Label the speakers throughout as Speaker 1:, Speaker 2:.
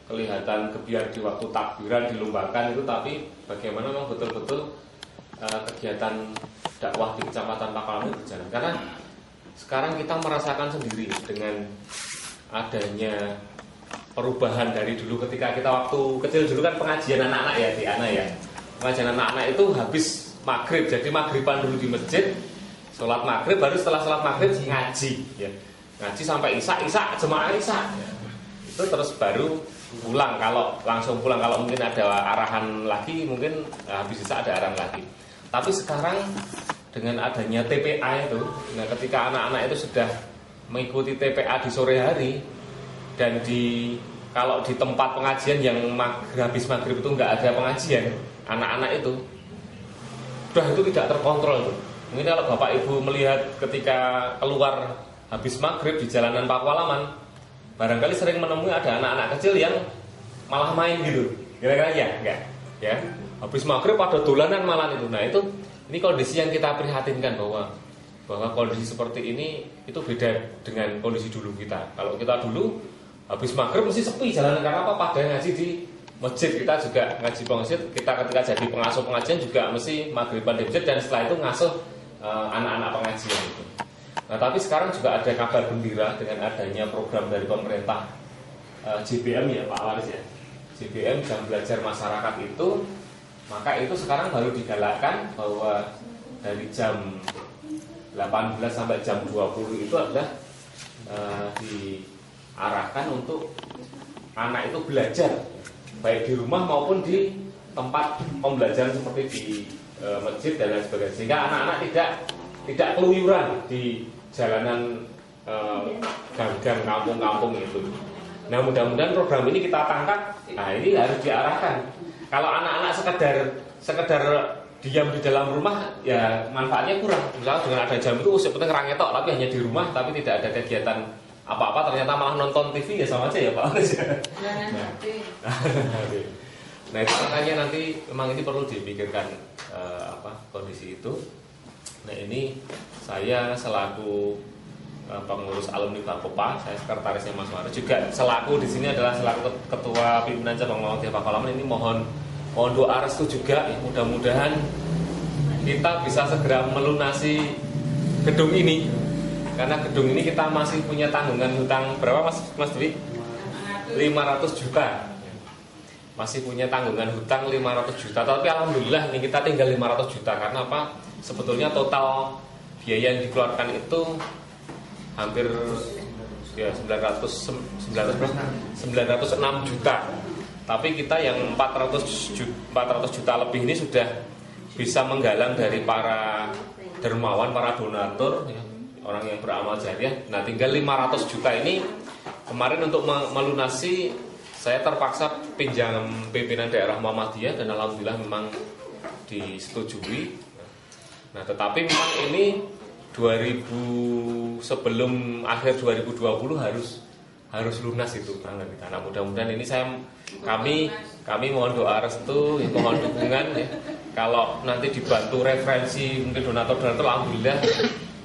Speaker 1: kelihatan gebiar di waktu takbiran dilombakan itu, tapi bagaimana memang betul-betul kegiatan dakwah di Kecamatan Pakualaman berjalan. Karena sekarang kita merasakan sendiri dengan adanya perubahan dari dulu ketika kita waktu kecil dulu kan pengajian anak-anak ya di Ana ya. Pengajian anak-anak itu habis maghrib, jadi maghriban dulu di masjid, sholat maghrib, baru setelah sholat maghrib ngaji ya. Ngaji sampai isya jemaah isya ya. Itu terus baru pulang, kalau langsung pulang, kalau mungkin ada arahan lagi, mungkin habis isya ada arahan lagi. Tapi sekarang dengan adanya TPA itu, nah ketika anak-anak itu sudah mengikuti TPA di sore hari, dan kalau di tempat pengajian yang habis maghrib itu nggak ada pengajian, anak-anak itu sudah itu tidak terkontrol itu. Mungkin kalau Bapak Ibu melihat ketika keluar habis maghrib di jalanan Pakualaman, barangkali sering menemui ada anak-anak kecil yang malah main gitu, kira-kira ya, enggak? Ya, habis maghrib pada dolanan malah itu. Nah ini kondisi yang kita prihatinkan bahwa kondisi seperti ini itu beda dengan kondisi dulu kita. Kalau kita dulu habis maghrib mesti sepi jalanan, karena apa? Pada ngaji di masjid, kita juga ngaji pengajian. Kita ketika jadi pengasuh pengajian juga mesti maghriban di masjid, dan setelah itu ngasuh anak-anak pengajian itu. Nah tapi sekarang juga ada kabar gembira dengan adanya program dari pemerintah JBM ya Pak Waris ya, JBM Jam Belajar Masyarakat itu, maka itu sekarang baru digalakkan bahwa dari jam 18 sampai jam 20 itu adalah diarahkan untuk anak itu belajar baik di rumah maupun di tempat pembelajaran seperti di masjid dan lain sebagainya, sehingga anak-anak tidak keluyuran di jalanan gang-gang kampung-kampung itu. Nah mudah-mudahan program ini kita tangkap. Nah ini harus diarahkan. Kalau anak-anak sekedar diam di dalam rumah, ya manfaatnya kurang. Misalnya dengan ada jam itu sebetulnya ngerangetok, tapi hanya di rumah, tapi tidak ada kegiatan apa-apa, ternyata malah nonton TV, ya sama aja ya Pak. Nah itu makanya nanti memang ini perlu dipikirkan kondisi itu. Nah ini saya selaku pengurus alumni Bakopa, saya sekretarisnya Mas Waris, juga selaku di sini adalah selaku ketua pimpinan cabang Muhammadiyah Pakualaman, ini mohon doa restu juga ya, mudah-mudahan kita bisa segera melunasi gedung ini, karena gedung ini kita masih punya tanggungan hutang berapa Mas Dwi? 500 juta. Masih punya tanggungan hutang 500 juta, tapi alhamdulillah ini kita tinggal 500 juta. Karena apa? Sebetulnya total biaya yang dikeluarkan itu hampir ya 906 juta. Tapi kita yang 400 juta lebih ini sudah bisa menggalang dari para dermawan, para donatur ya, orang yang beramal jariah. Nah tinggal 500 juta ini kemarin untuk melunasi, saya terpaksa pinjam pimpinan daerah Muhammadiyah, dan alhamdulillah memang disetujui. Nah tetapi memang ini sebelum akhir 2020 harus lunas itu tangan kita. Nah mudah-mudahan ini kami mohon doa restu, mohon dukungan ya. Kalau nanti dibantu referensi mungkin donatur alhamdulillah.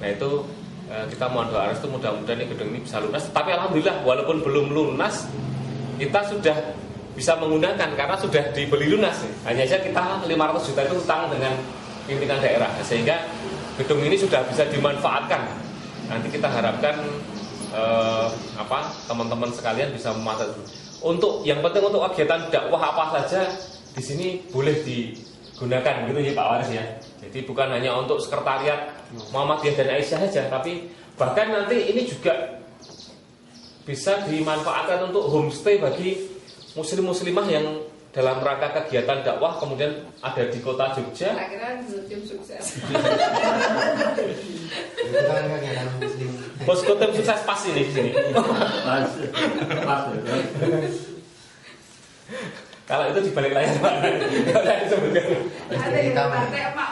Speaker 1: Nah itu kita mohon doa restu, mudah-mudahan ini gedung ini bisa lunas. Tapi alhamdulillah walaupun belum lunas, kita sudah bisa menggunakan karena sudah dibeli lunas. Hanya saja kita 500 juta itu utang dengan pimpinan daerah, sehingga gedung ini sudah bisa dimanfaatkan. Nanti kita harapkan teman-teman sekalian bisa memanfaatkan. Untuk yang penting untuk kegiatan dakwah apa saja di sini boleh digunakan gitu ya Pak Waris ya. Jadi bukan hanya untuk sekretariat Muhammadiyah dan Aisyah saja, tapi bahkan nanti ini juga bisa dimanfaatkan untuk homestay bagi muslim-muslimah yang dalam rangka kegiatan dakwah kemudian ada di kota Jogja.
Speaker 2: Kira-kira tim sukses.
Speaker 1: Posko tim sukses pas ini di sini. Pas. Kalau itu di balik layar Pak. Kalau disebutkan.
Speaker 2: Ada di partai emak-emak.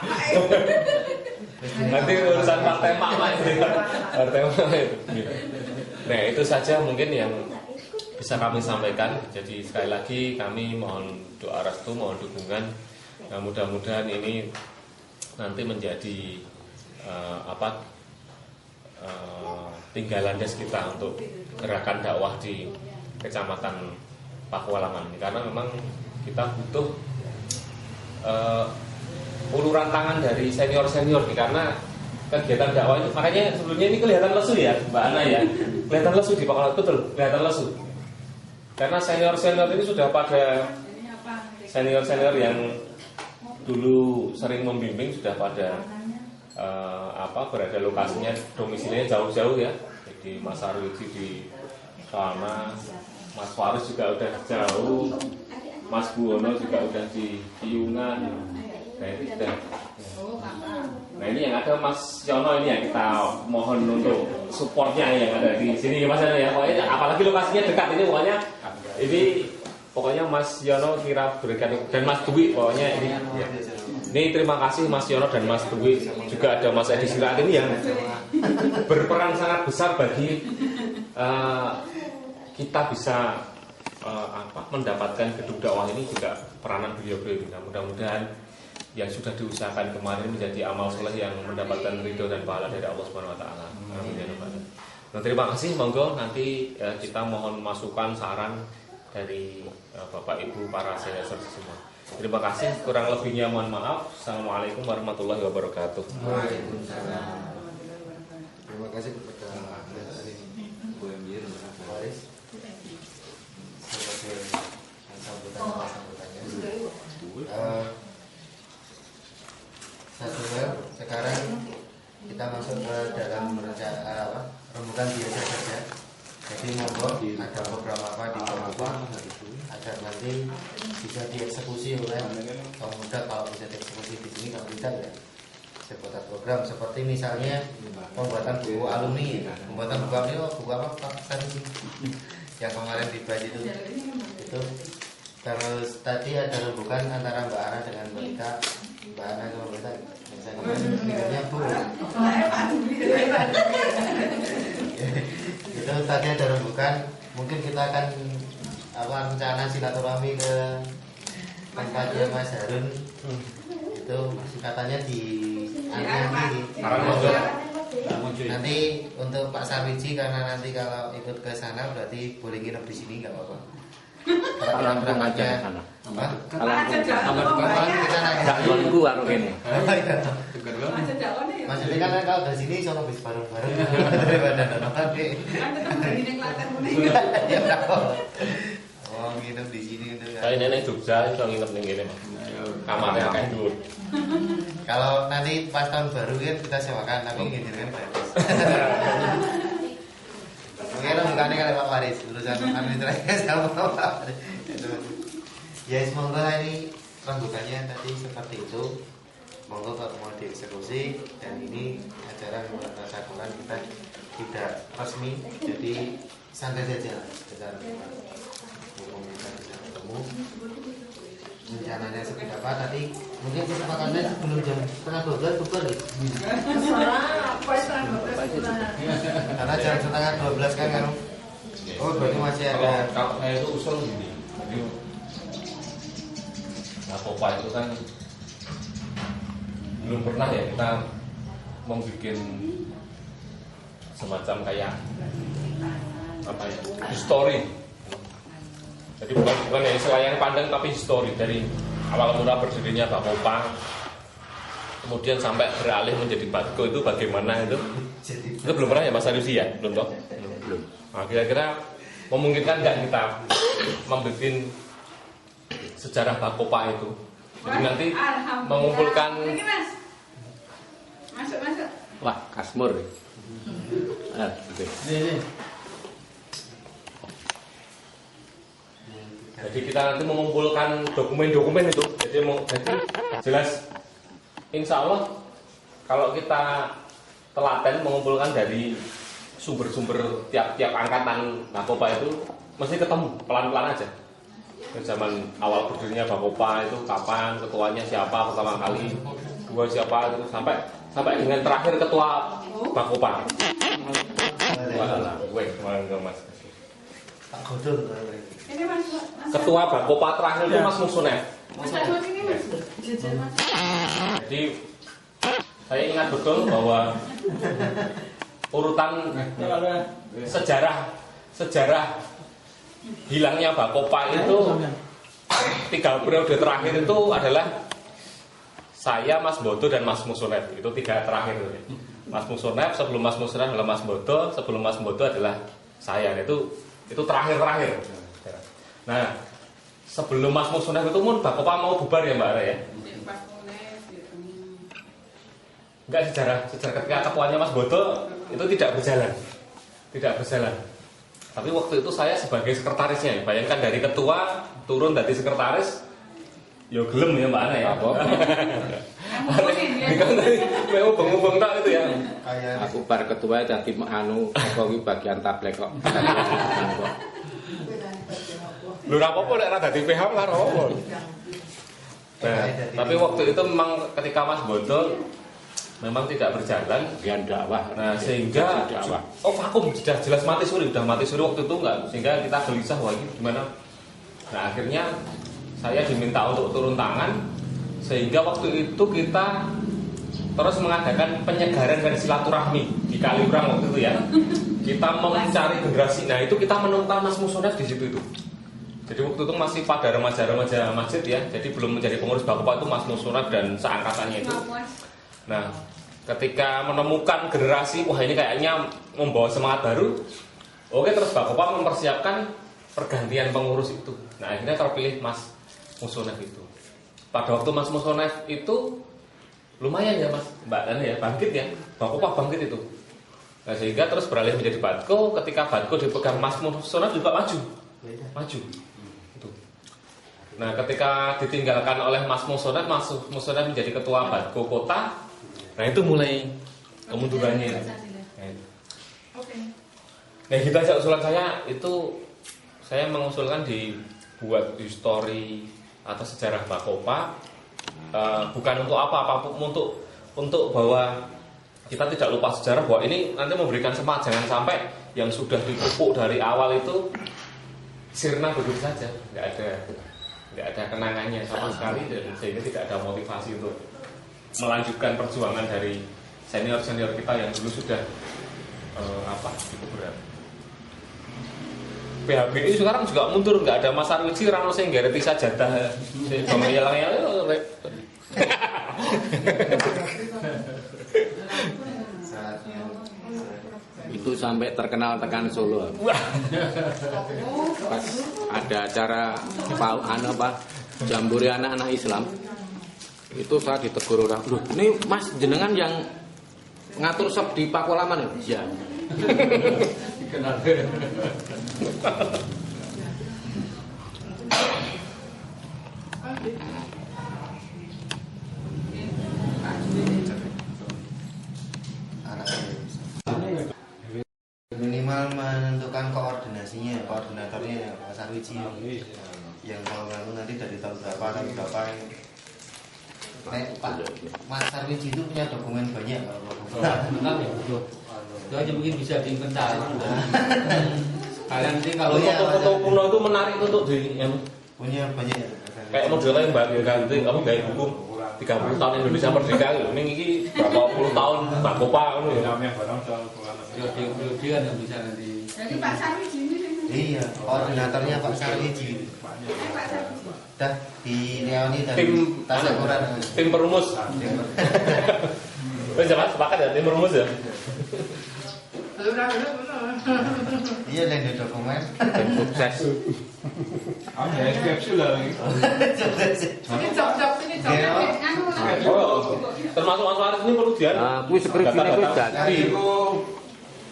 Speaker 1: Nanti urusan partai emak-emak itu. Partai emak itu. Nah, itu saja mungkin yang bisa kami sampaikan. Jadi sekali lagi kami mohon doa restu, mohon dukungan. Nah, mudah-mudahan ini nanti menjadi tinggal landas kita untuk gerakan dakwah di Kecamatan Pakualaman ini, karena memang kita butuh uluran tangan dari senior-senior nih, karena kegiatan dakwah itu, makanya sebelumnya ini kelihatan lesu ya Mbak Ana ya, kelihatan lesu di Pakualaman, betul, kelihatan lesu karena senior-senior ini sudah pada senior-senior yang dulu sering membimbing sudah pada berada lokasinya, domisilinya jauh-jauh ya. Jadi Mas Arwiji di sana, Mas Faris juga udah jauh, Mas Buwono juga udah di Piungan. Nah itu sudah. Nah ini yang ada Mas Yono ini yang kita mohon untuk supportnya yang ada di sini Mas Yono ya. Pokoknya apalagi lokasinya dekat ini, pokoknya Mas Yono kira berikan, dan Mas Dwi pokoknya ini. Ya. Ini terima kasih Mas Yono dan Mas Dwi, juga ada Mas Edi Sirat ini yang berperan sangat besar bagi kita bisa mendapatkan gedung dakwah ini, juga peranan beliau-beliau ini. Mudah-mudahan yang sudah diusahakan kemarin menjadi amal soleh yang mendapatkan ridho dan pahala dari Allah Subhanahu Wa Taala. Amin ya rabbal alamin. Nah, terima kasih, monggo nanti kita mohon masukan saran dari Bapak Ibu para senior semua. Terima kasih, kurang lebihnya mohon maaf. Assalamualaikum warahmatullahi wabarakatuh.
Speaker 3: Waalaikumsalam. Terima kasih kepada Bu Emir dan Pak Waris sebagai sambutannya. Sekarang kita masuk ke dalam rembukan biasa saja. Jadi monggo ada program apa di bawah agar nanti bisa dieksekusi oleh kaum muda. Kalau bisa dieksekusi di sini, kalau tidak ya seputar program seperti misalnya pembuatan buku alumni. Pembuatan buku alumni, buku apa Pak tadi yang kemarin dibahas itu. Terus tadi ada rembukan antara Mbak Ana dengan Mbak Ita. Mbak Ana sama Mbak Ita misalnya kemarin Bu. Itu tadi ada rembukan. Mungkin kita akan rencana silaturahmi ke tempatnya Mas Harun. Itu katanya di nanti untuk Pak Sarwiji, karena nanti kalau ikut ke sana berarti boleh nginep di sini nggak apa-apa. Kalau berangkatnya kita nanya. Maksudnya kan kalau dari sini sono bis bareng-bareng daripada nanti. Oh, nginep di sini itu.
Speaker 1: Saya nenek Jogja itu nginep ning kene. Kamarnya kayak dulu.
Speaker 3: Kalau nanti pas tahun baru kan kita sewakan, tapi ngizin kan Pak. Mungkin bukannya kalau Pak Waris urusan administrasi sama Pak. Ya semoga ini rembukannya tadi seperti itu. Monggo kalau mau dieksekusi, dan ini acara Himpunan Tasyakuran kita tidak resmi, jadi santai saja dengan umum kita bisa ketemu. Rencananya seperti apa tadi? Mungkin kesepakatannya sebelum jam 11:30 bubar nih. Karena jam 11:30 kan. Oh berarti masih ada.
Speaker 1: Kalau saya itu usul gini. Nah, Popa itu kan belum pernah ya kita membuat semacam kayak apa ya, history. Jadi bukan ya selayang pandang, tapi history dari awal mula berdirinya Pak Popa, kemudian sampai beralih menjadi Batko itu bagaimana itu belum pernah ya Mas Arusi ya, belum toh? Belum. Nah, kira-kira memungkinkan nggak kita membuat sejarah Pak Popa itu? Jadi nanti mengumpulkan.
Speaker 2: Masuk.
Speaker 4: Wah, Kasmur.
Speaker 1: Jadi kita nanti mengumpulkan dokumen-dokumen itu. Jadi jelas, insya Allah kalau kita telaten mengumpulkan dari sumber-sumber tiap angkatan Bakopa itu mesti ketemu pelan-pelan aja. Ke zaman awal berdirinya Bakopa itu kapan, ketuanya siapa pertama kali, dua siapa itu sampai dengan terakhir ketua Bakopa. Walah, Mas.
Speaker 3: Pak Godon.
Speaker 2: Ini Mas.
Speaker 1: Ketua Bakopa terakhir itu Mas Musune.
Speaker 2: Mas ini Mas.
Speaker 1: Jadi saya ingat betul bahwa urutan sejarah hilangnya Bakopa itu 3 periode terakhir itu adalah saya, Mas Bodo dan Mas Musonef. Itu 3 terakhir. Mas Musonef, sebelum Mas Musonef adalah Mas Bodo, sebelum Mas Bodo adalah saya. Itu terakhir. Nah, sebelum Mas Musonef itu pun Bakopa mau bubar ya Mbak Ara ya? Enggak, sejarah ketika ketuanya Mas Bodo itu tidak berjalan. Tapi waktu itu saya sebagai sekretarisnya, bayangkan dari ketua turun dari sekretaris, yo gelem ya Mbak Ana ya. Mau bengong tak itu ya.
Speaker 4: Aku bar ketua jadi apa bagian tablet kok.
Speaker 1: Lho ora apa-apa lek ora dadi PH ora apa-apa. Nah, tapi waktu itu memang ketika Mas Bodo memang tidak berjalan
Speaker 4: Bagian dakwah.
Speaker 1: nah sehingga vakum, sudah jelas mati suri waktu itu enggak, sehingga kita gelisah wah ini gimana. Nah akhirnya saya diminta untuk turun tangan, sehingga waktu itu kita terus mengadakan penyegaran dan silaturahmi di Kaliurang waktu itu ya. Kita mau mencari generasi. Nah itu kita menemukan Mas Musonef di situ itu. Jadi waktu itu masih pada remaja-remaja masjid ya, jadi belum menjadi pengurus Bakopa itu Mas Musonef dan seangkatannya itu. Nah, ketika menemukan generasi, wah ini kayaknya membawa semangat baru. Oke, terus Bakopa mempersiapkan pergantian pengurus itu. Nah, akhirnya terpilih Mas Musonef itu. Pada waktu Mas Musonef itu lumayan ya Mas, Mbak Dana ya, bangkit ya. Bakopa bangkit itu. Nah, sehingga terus beralih menjadi Batko. Ketika Batko dipegang Mas Musonef juga maju. Itu. Nah, ketika ditinggalkan oleh Mas Musonef menjadi ketua Batko Kota. Nah itu mulai kemundurannya. Nah gitu aja usulan saya itu, saya mengusulkan dibuat histori atau sejarah Bakopa, bukan untuk apa-apa, untuk bahwa kita tidak lupa sejarah, bahwa ini nanti memberikan semangat, jangan sampai yang sudah dipupuk dari awal itu sirna begitu saja, nggak ada kenangannya sama sekali, dan sehingga tidak ada motivasi untuk melanjutkan perjuangan dari senior kita yang dulu sudah cukup berat. PHBI sekarang juga mundur, nggak ada Mas Arwiji, rano sing ngerti sajadah yang
Speaker 4: Itu sampai terkenal tekan Solo. Pas ada acara jambore anak-anak Islam. Itu saya ditegur orang, loh ini Mas jenengan yang ngatur sop di Pakolaman ya? Iya. Kenal.
Speaker 3: Minimal menentukan koordinatornya Mas Arwiji yang mau nanti dari tahun berapa Pak Mas Arwiji itu punya dokumen banyak
Speaker 5: itu aja mungkin bisa diinventaris. Kalian sih kalau
Speaker 1: foto-foto kuno itu menarik untuk
Speaker 3: punya banyak
Speaker 1: kayak modelnya Mbak Ganti, kamu gaya buku 30 tahun Indonesia Merdeka ini berapa puluh tahun Bakopa
Speaker 5: dia kan yang bisa nanti.
Speaker 2: Jadi Pak Sarwiji ini.
Speaker 3: Iya, koordinatornya Pak Sarwiji. Dah di Leoni dan
Speaker 1: tim perumus. Jangan sepakat ya tim perumus ya.
Speaker 3: Iya lagi dokumen.
Speaker 4: Tim sukses.
Speaker 2: Ini job ini
Speaker 1: Termasuk Mas Waris ini perlu dia.
Speaker 4: Kuwi skripsi niku dadi.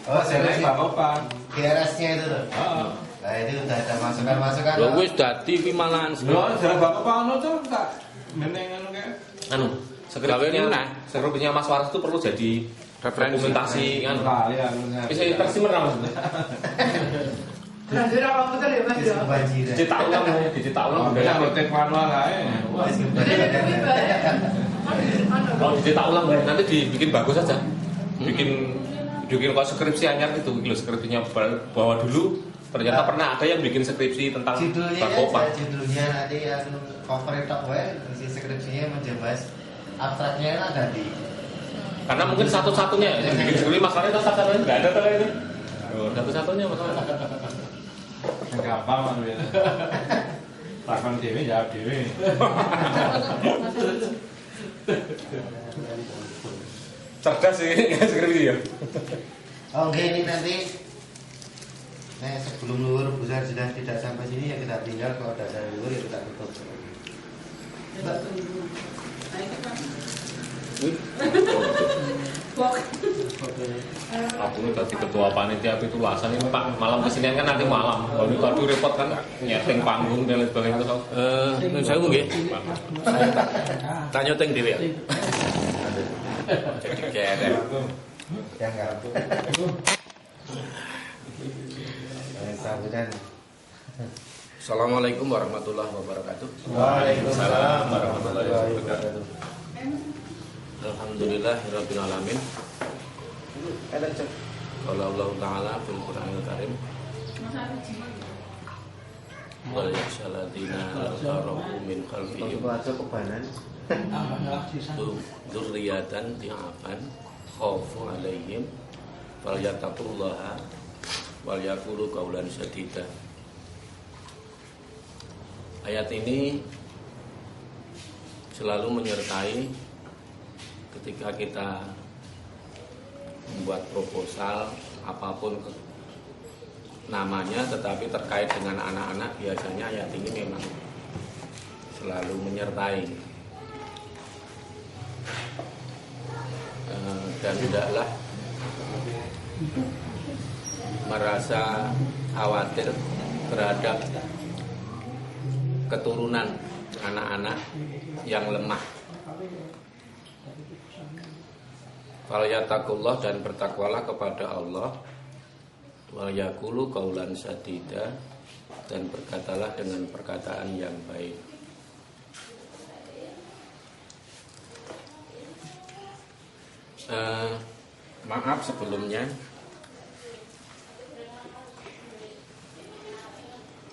Speaker 3: Oh, saya Bapak. GRS-nya itu tuh. Nah, itu udah ada masukan-masukan.
Speaker 4: Lho wis dadi kuwi malahan.
Speaker 5: Lho, jare Bapak anu tuh enggak meneng anu kayak.
Speaker 1: Skripsinya Mas Waris itu perlu jadi
Speaker 4: referensi
Speaker 1: dokumentasi kan. Bisa versi mana Mas? Dicetak ulang
Speaker 5: Udah ngotek manual ae.
Speaker 1: Kalau dicetak ulang nanti dibikin bagus saja. Bikin kok skripsi anyar itu, skripsinya bawa dulu. Ternyata pernah ada yang bikin skripsi tentang Bakopa.
Speaker 3: Judulnya nanti yang cover top isi skripsinya menjebas abstraknya ada di
Speaker 1: Karena mungkin satu-satunya yang bikin sulit masalahnya itu satu-satunya nggak ada tele itu. Satu-satunya masalah.
Speaker 5: Gampang kan ya. Takon dhewe jawab dhewe.
Speaker 1: Cerdas sih skripsi ya.
Speaker 3: Oke, ini nanti sebelum luhur besar sudah tidak sampai sini ya kita tinggal, kalau sudah sampai luhur ya kita tutup.
Speaker 1: Aku ini tadi ketua panitia itu lasan ini Pak, malam kesinian kan nanti malam. Kalau itu tadi repot kan nyeting panggung dan lain sebagainya itu.
Speaker 4: Saya nggih. Tanya teng dhewe ya. Jadi keren.
Speaker 3: Ya enggak. Sambutan.
Speaker 4: Assalamualaikum warahmatullahi wabarakatuh.
Speaker 1: Waalaikumsalam warahmatullahi wabarakatuh.
Speaker 4: Alhamdulillahirabbil alamin. Qala Allah Ta'ala fil Qur'anil Karim. Wal yakshaladina al-qarabu min khalfihim. Dzurriyyatan di'afan khaufu 'alaihim falyattaqullaha wal yaqulu qaulan sadida. Ayat ini selalu menyertai ketika kita membuat proposal apapun namanya, tetapi terkait dengan anak-anak biasanya ayat ini memang selalu menyertai. Dan tidaklah merasa khawatir terhadap keturunan anak-anak yang lemah. Falyattaqullah, dan bertakwalah kepada Allah. Wal yaqulu qaulan sadida, dan berkatalah dengan perkataan yang baik. Maaf sebelumnya,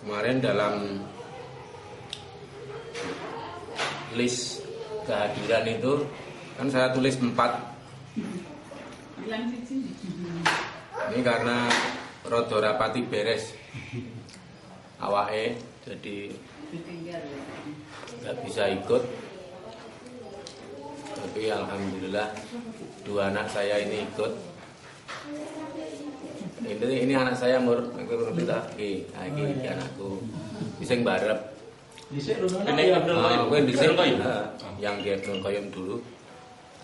Speaker 4: kemarin dalam list kehadiran itu kan saya tulis 4. Ini karena rodo rapati beres awake, jadi nggak bisa ikut. Tapi alhamdulillah 2 anak saya ini ikut. Ini anak saya mur, aku minta iki anakku. Bisa barep.
Speaker 5: Dhisik lho.
Speaker 4: Yang dia koyom dulu.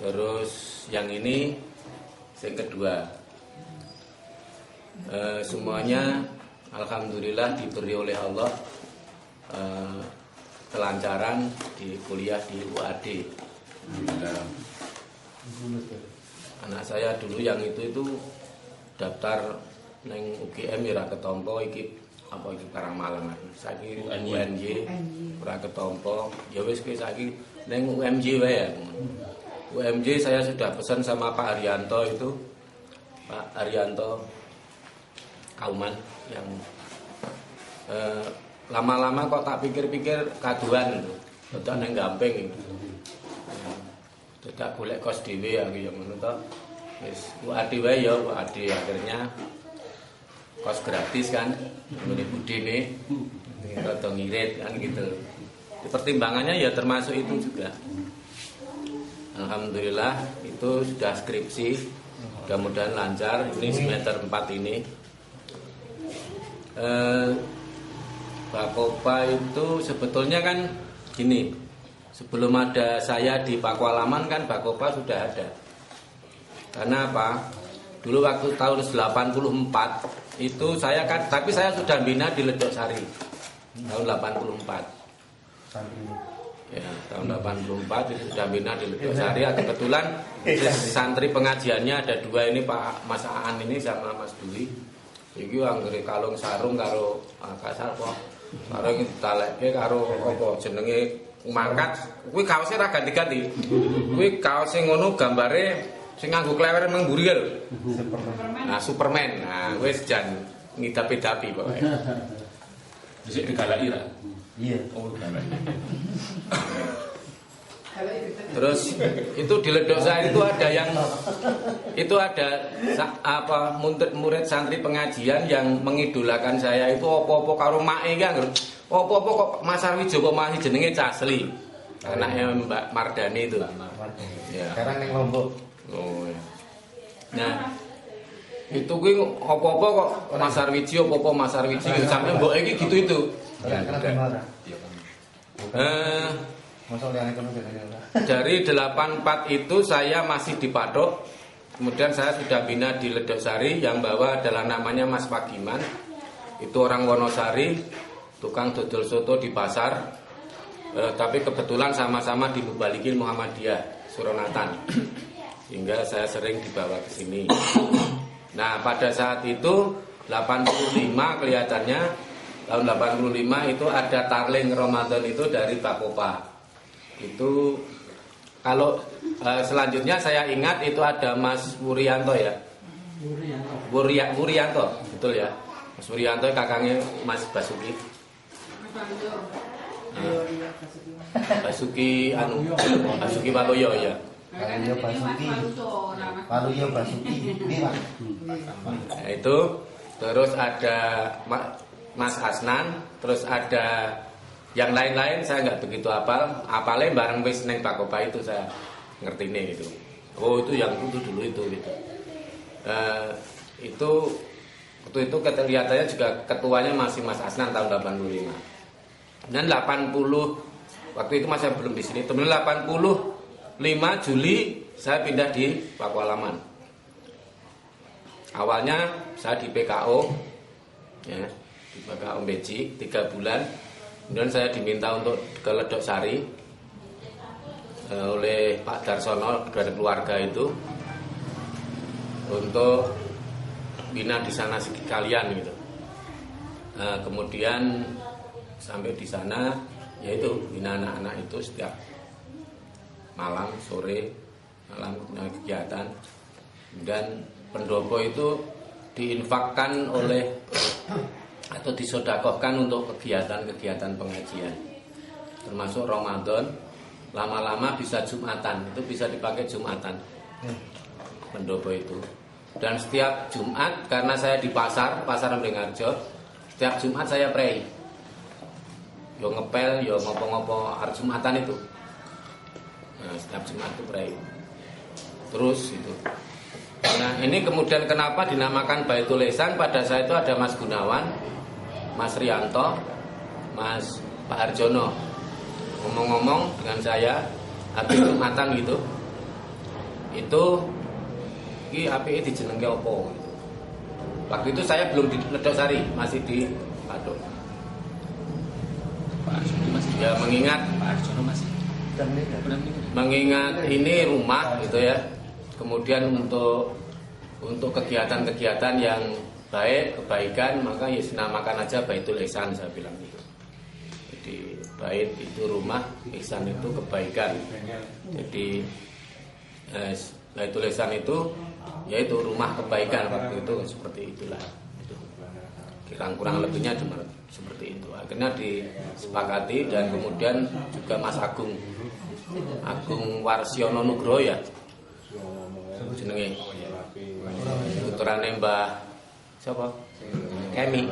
Speaker 4: Terus yang ini yang kedua. Semuanya alhamdulillah diberi oleh Allah kelancaran di kuliah di UAD. Anak saya dulu yang itu daftar neng UGM ora ketompo, iki apa iki Karangmalang. Saiki UNJ ora ketompo. Ya wis ki saiki neng UMJ wae ya. UMJ saya sudah pesan sama Pak Haryanto itu. Pak Haryanto Kauman yang lama-lama kok tak pikir-pikir kaduan itu. Dadak neng Gamping itu. Dadak golek kos dhewe aku ya ngono to. Wis UAD wae ya, UAD akhirnya kos gratis kan. Ngene budine rada ngirit kan gitu. Di pertimbangannya ya termasuk itu juga. Alhamdulillah itu sudah skripsi. Mudah-mudahan lancar. Ini semester 4 ini. Bakopa itu sebetulnya kan gini, sebelum ada saya di Pakualaman kan Bakopa sudah ada. Karena apa? Dulu waktu tahun 84 itu saya kan, tapi saya sudah bina di Ledok Sari tahun 84. Ya, tahun 84 itu sudah bina di Ledok Sari. Kebetulan santri pengajiannya ada 2 ini, Pak Mas Aan ini sama Mas Dwi. Iki anggere kalung sarung karo kasar kok. Karo iki ditalekke karo apa jenenge mangkat. Kuwi kaose ra ganti-ganti. Kuwi kaos sing ngono gambare sing nganggo klewer nang mburi lho. Nah, Superman. Nah, wis jan ngidapi-dapi pokoke.
Speaker 1: Dhisik digalaki ra?
Speaker 3: Iya.
Speaker 1: Oh, digalaki.
Speaker 4: Terus itu di Ledok-Sari itu ada murid santri pengajian yang mengidolakan saya itu opo-opo karo mae kan. Opo-opo kok Mas Arwijo kok masih jenenge Casli. Anaknya Mbak Mardani itu. Ya.
Speaker 3: Sekarang yang Lombok.
Speaker 4: Oh ya. Nah, itu gue opo-opo kok Mas Arwijo, opo-opo Mas Arwijo sampai mbok iki gitu itu. Dari 84 itu saya masih di Patok. Kemudian saya sudah bina di Ledok-Sari, yang bawa adalah namanya Mas Pagiman. Itu orang Wonosari, tukang dodol soto di pasar. Tapi kebetulan sama-sama dimubalikin Muhammadiyah Suronatan, sehingga saya sering dibawa ke sini. Nah, pada saat itu 85 kelihatannya, tahun 85 itu ada tarling Ramadan itu dari Bakopa. Itu kalau selanjutnya saya ingat itu ada Mas Wuryanto ya. Wuryanto, betul ya. Mas Wuryanto kakaknya Mas Basuki. Basuki Waluyo ya.
Speaker 3: Waluyo Basuki. Ini Pak.
Speaker 4: Nah, itu terus ada Mas Asnan, terus ada yang lain-lain saya nggak begitu hafal. Apalnya bareng wis neng Bakopa itu saya ngerti nih gitu. Oh itu yang itu dulu itu gitu. Itu kelihatannya juga ketuanya masih Mas Asnan tahun 85. Dan 80 waktu itu masih belum di sini. Temen 85 Juli saya pindah di Pakualaman. Awalnya saya di PKO ya, di PKO Beji 3 bulan. Kemudian saya diminta untuk ke Ledok-Sari oleh Pak Darsono dari keluarga itu untuk bina di sana sekalian gitu. Kemudian sampai di sana yaitu bina anak-anak itu setiap malam, sore, malam kegiatan. Dan pendopo itu diinfakkan oleh atau disodakohkan untuk kegiatan-kegiatan pengajian, termasuk Ramadan. Lama-lama bisa Jumatan, itu bisa dipakai Jumatan pendopo itu. Dan setiap Jumat, karena saya di pasar Mringharjo, setiap Jumat saya pray. Yo ngepel, yo ngopo-ngopo hari Jumatan itu. Nah, setiap Jumat itu pray. Terus itu. Nah, ini kemudian kenapa dinamakan Baitul Ihsan? Pada saat itu ada Mas Gunawan, Mas Rianto, Mas Pak Harjono ngomong-ngomong dengan saya habis Jumatan gitu. Itu iki apike dijenengke opo gitu. Waktu itu saya belum di Ledok-Sari, masih di Patok. Ya mengingat ini rumah gitu ya. Kemudian untuk kegiatan-kegiatan yang baik, kebaikan, maka ya dinamakan aja Baitul Ihsan, saya bilang gitu. Jadi bait itu rumah, ihsan itu kebaikan. Jadi Baitul Ihsan itu yaitu rumah kebaikan, waktu itu seperti itulah. Kurang lebihnya cuma seperti itu. Akhirnya disepakati dan kemudian juga Mas Agung Warsiono Nugroho ya jenenge, putrane Mbah siapa? Kemi.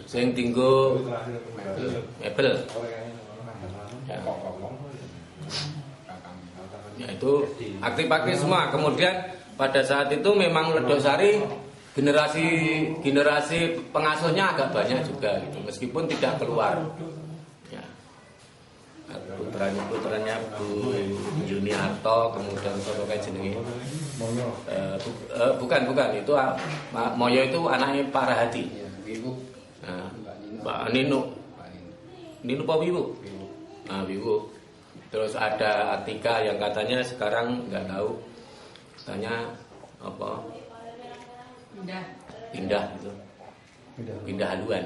Speaker 4: Sing tinggo mebel. Ya itu aktif-aktif semua. Kemudian pada saat itu memang Ledok-Sari generasi pengasuhnya agak banyak juga gitu, meskipun tidak keluar. Ya. Putranya Bu Yuniarto, kemudian soto kayak jenenge. Bukan itu Moyo itu anaknya Pak Rahadi. Nah, Mbak Nino Pak Wiwu. Nah, Wiwu. Terus ada Atika yang katanya sekarang nggak tahu, katanya apa? Pindah gitu. Pindah haluan.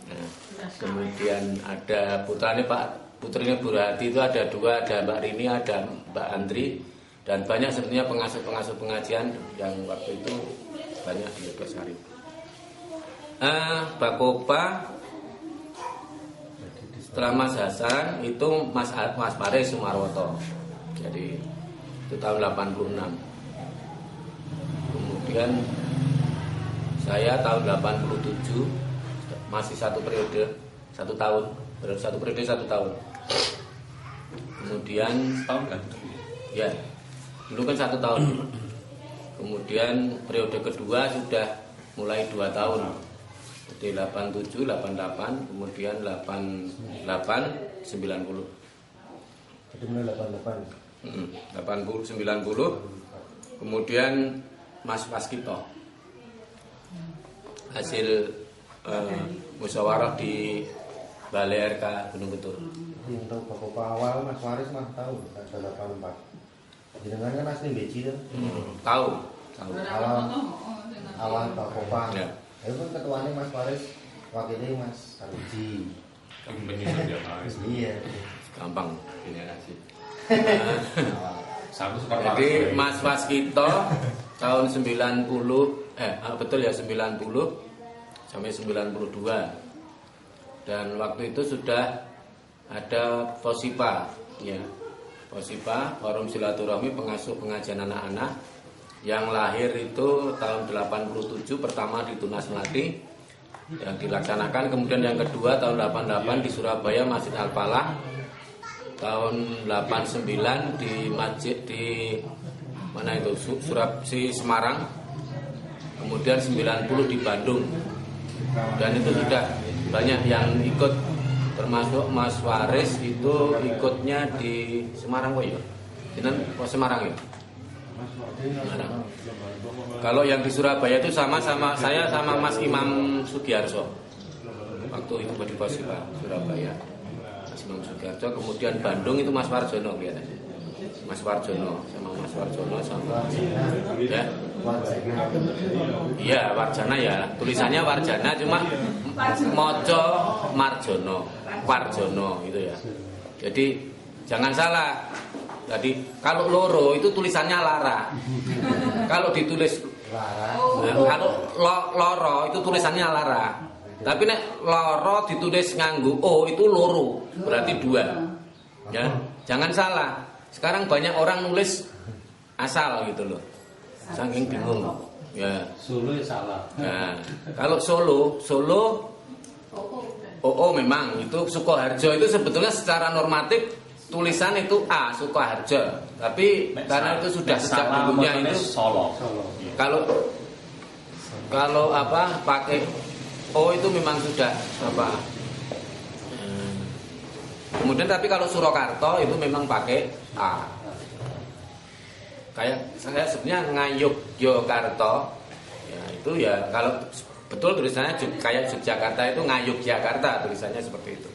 Speaker 4: Nah, kemudian ada putrinya Bu Rahati itu ada 2, ada Mbak Rini, ada Mbak Andri, dan banyak sebenarnya pengasuh pengajian yang waktu itu banyak di Ledok-Sari. Bakopa setelah Mas Hasan itu Mas Paris Sumarwoto. Jadi itu tahun 86. Kemudian saya tahun 87, masih satu periode, 1 tahun, satu periode 1 tahun. Kemudian
Speaker 1: Tahun kan?
Speaker 4: ya, dulu kan 1 tahun. Kemudian periode kedua sudah mulai 2 tahun. Jadi 87, 88, kemudian 88, 90.
Speaker 3: Jadi mulai 88.
Speaker 4: 80, 90. Kemudian Mas Waskito. Hasil musyawarah di Balai RK Gunung Ketur.
Speaker 3: Untuk Bakopa awal Mas Waris mah tahu ada 84. Jenengan kan asli Beji kan?
Speaker 4: Tahu.
Speaker 3: Awal Bakopa.
Speaker 4: Ya.
Speaker 3: Itu kan ketuanya Mas Waris, wakilnya Mas Alji. Iya.
Speaker 4: Gampang ini sih.
Speaker 1: Jadi
Speaker 4: Jadi Mas Waskito tahun 90 betul ya 90 sampai 92. Dan waktu itu sudah ada Posipa ya. Posipa, Forum Silaturahmi Pengasuh Pengajian Anak-anak yang lahir itu tahun 87 pertama di Tunas Melati yang dilaksanakan, kemudian yang kedua tahun 88 di Surabaya Masjid Al-Falah, tahun 89 di masjid di mana itu Semarang, kemudian 90 di Bandung, dan itu sudah banyak yang ikut, termasuk Mas Waris itu ikutnya di Semarang kok ya, Semarang ya. Semarang. Kalau yang di Surabaya itu sama saya sama Mas Imam Sugiarso waktu itu di Posipa Surabaya. Imam Sugiarto, kemudian Bandung itu Mas Warjono kelihatannya. Mas Warjono sama Mas Warjono sama ya. Iya, Warjana ya. Tulisannya Warjana cuma moco Marjono, Warjono itu ya. Jadi jangan salah. Jadi kalau loro itu tulisannya Lara. Kalau ditulis
Speaker 3: Lara.
Speaker 4: Kalau loro itu tulisannya Lara. Tapi nek loro ditulis nganggo O itu loro, berarti 2. Ya, jangan salah. Sekarang banyak orang nulis asal gitu loh. Saking bingung. Ya.
Speaker 5: Solo ya salah.
Speaker 4: Nah, kalau Solo memang itu Sukoharjo itu sebetulnya secara normatif tulisan itu A Sukoharjo. Tapi karena itu sudah sejak dulunya itu
Speaker 1: Solo.
Speaker 4: Kalau apa pakai O itu memang sudah apa. Kemudian tapi kalau Surakarta itu memang pakai A. Kayak saya sebenarnya Ngayogyakarta. Ya itu ya kalau betul tulisannya kayak Yogyakarta itu Ngayogyakarta, tulisannya seperti itu.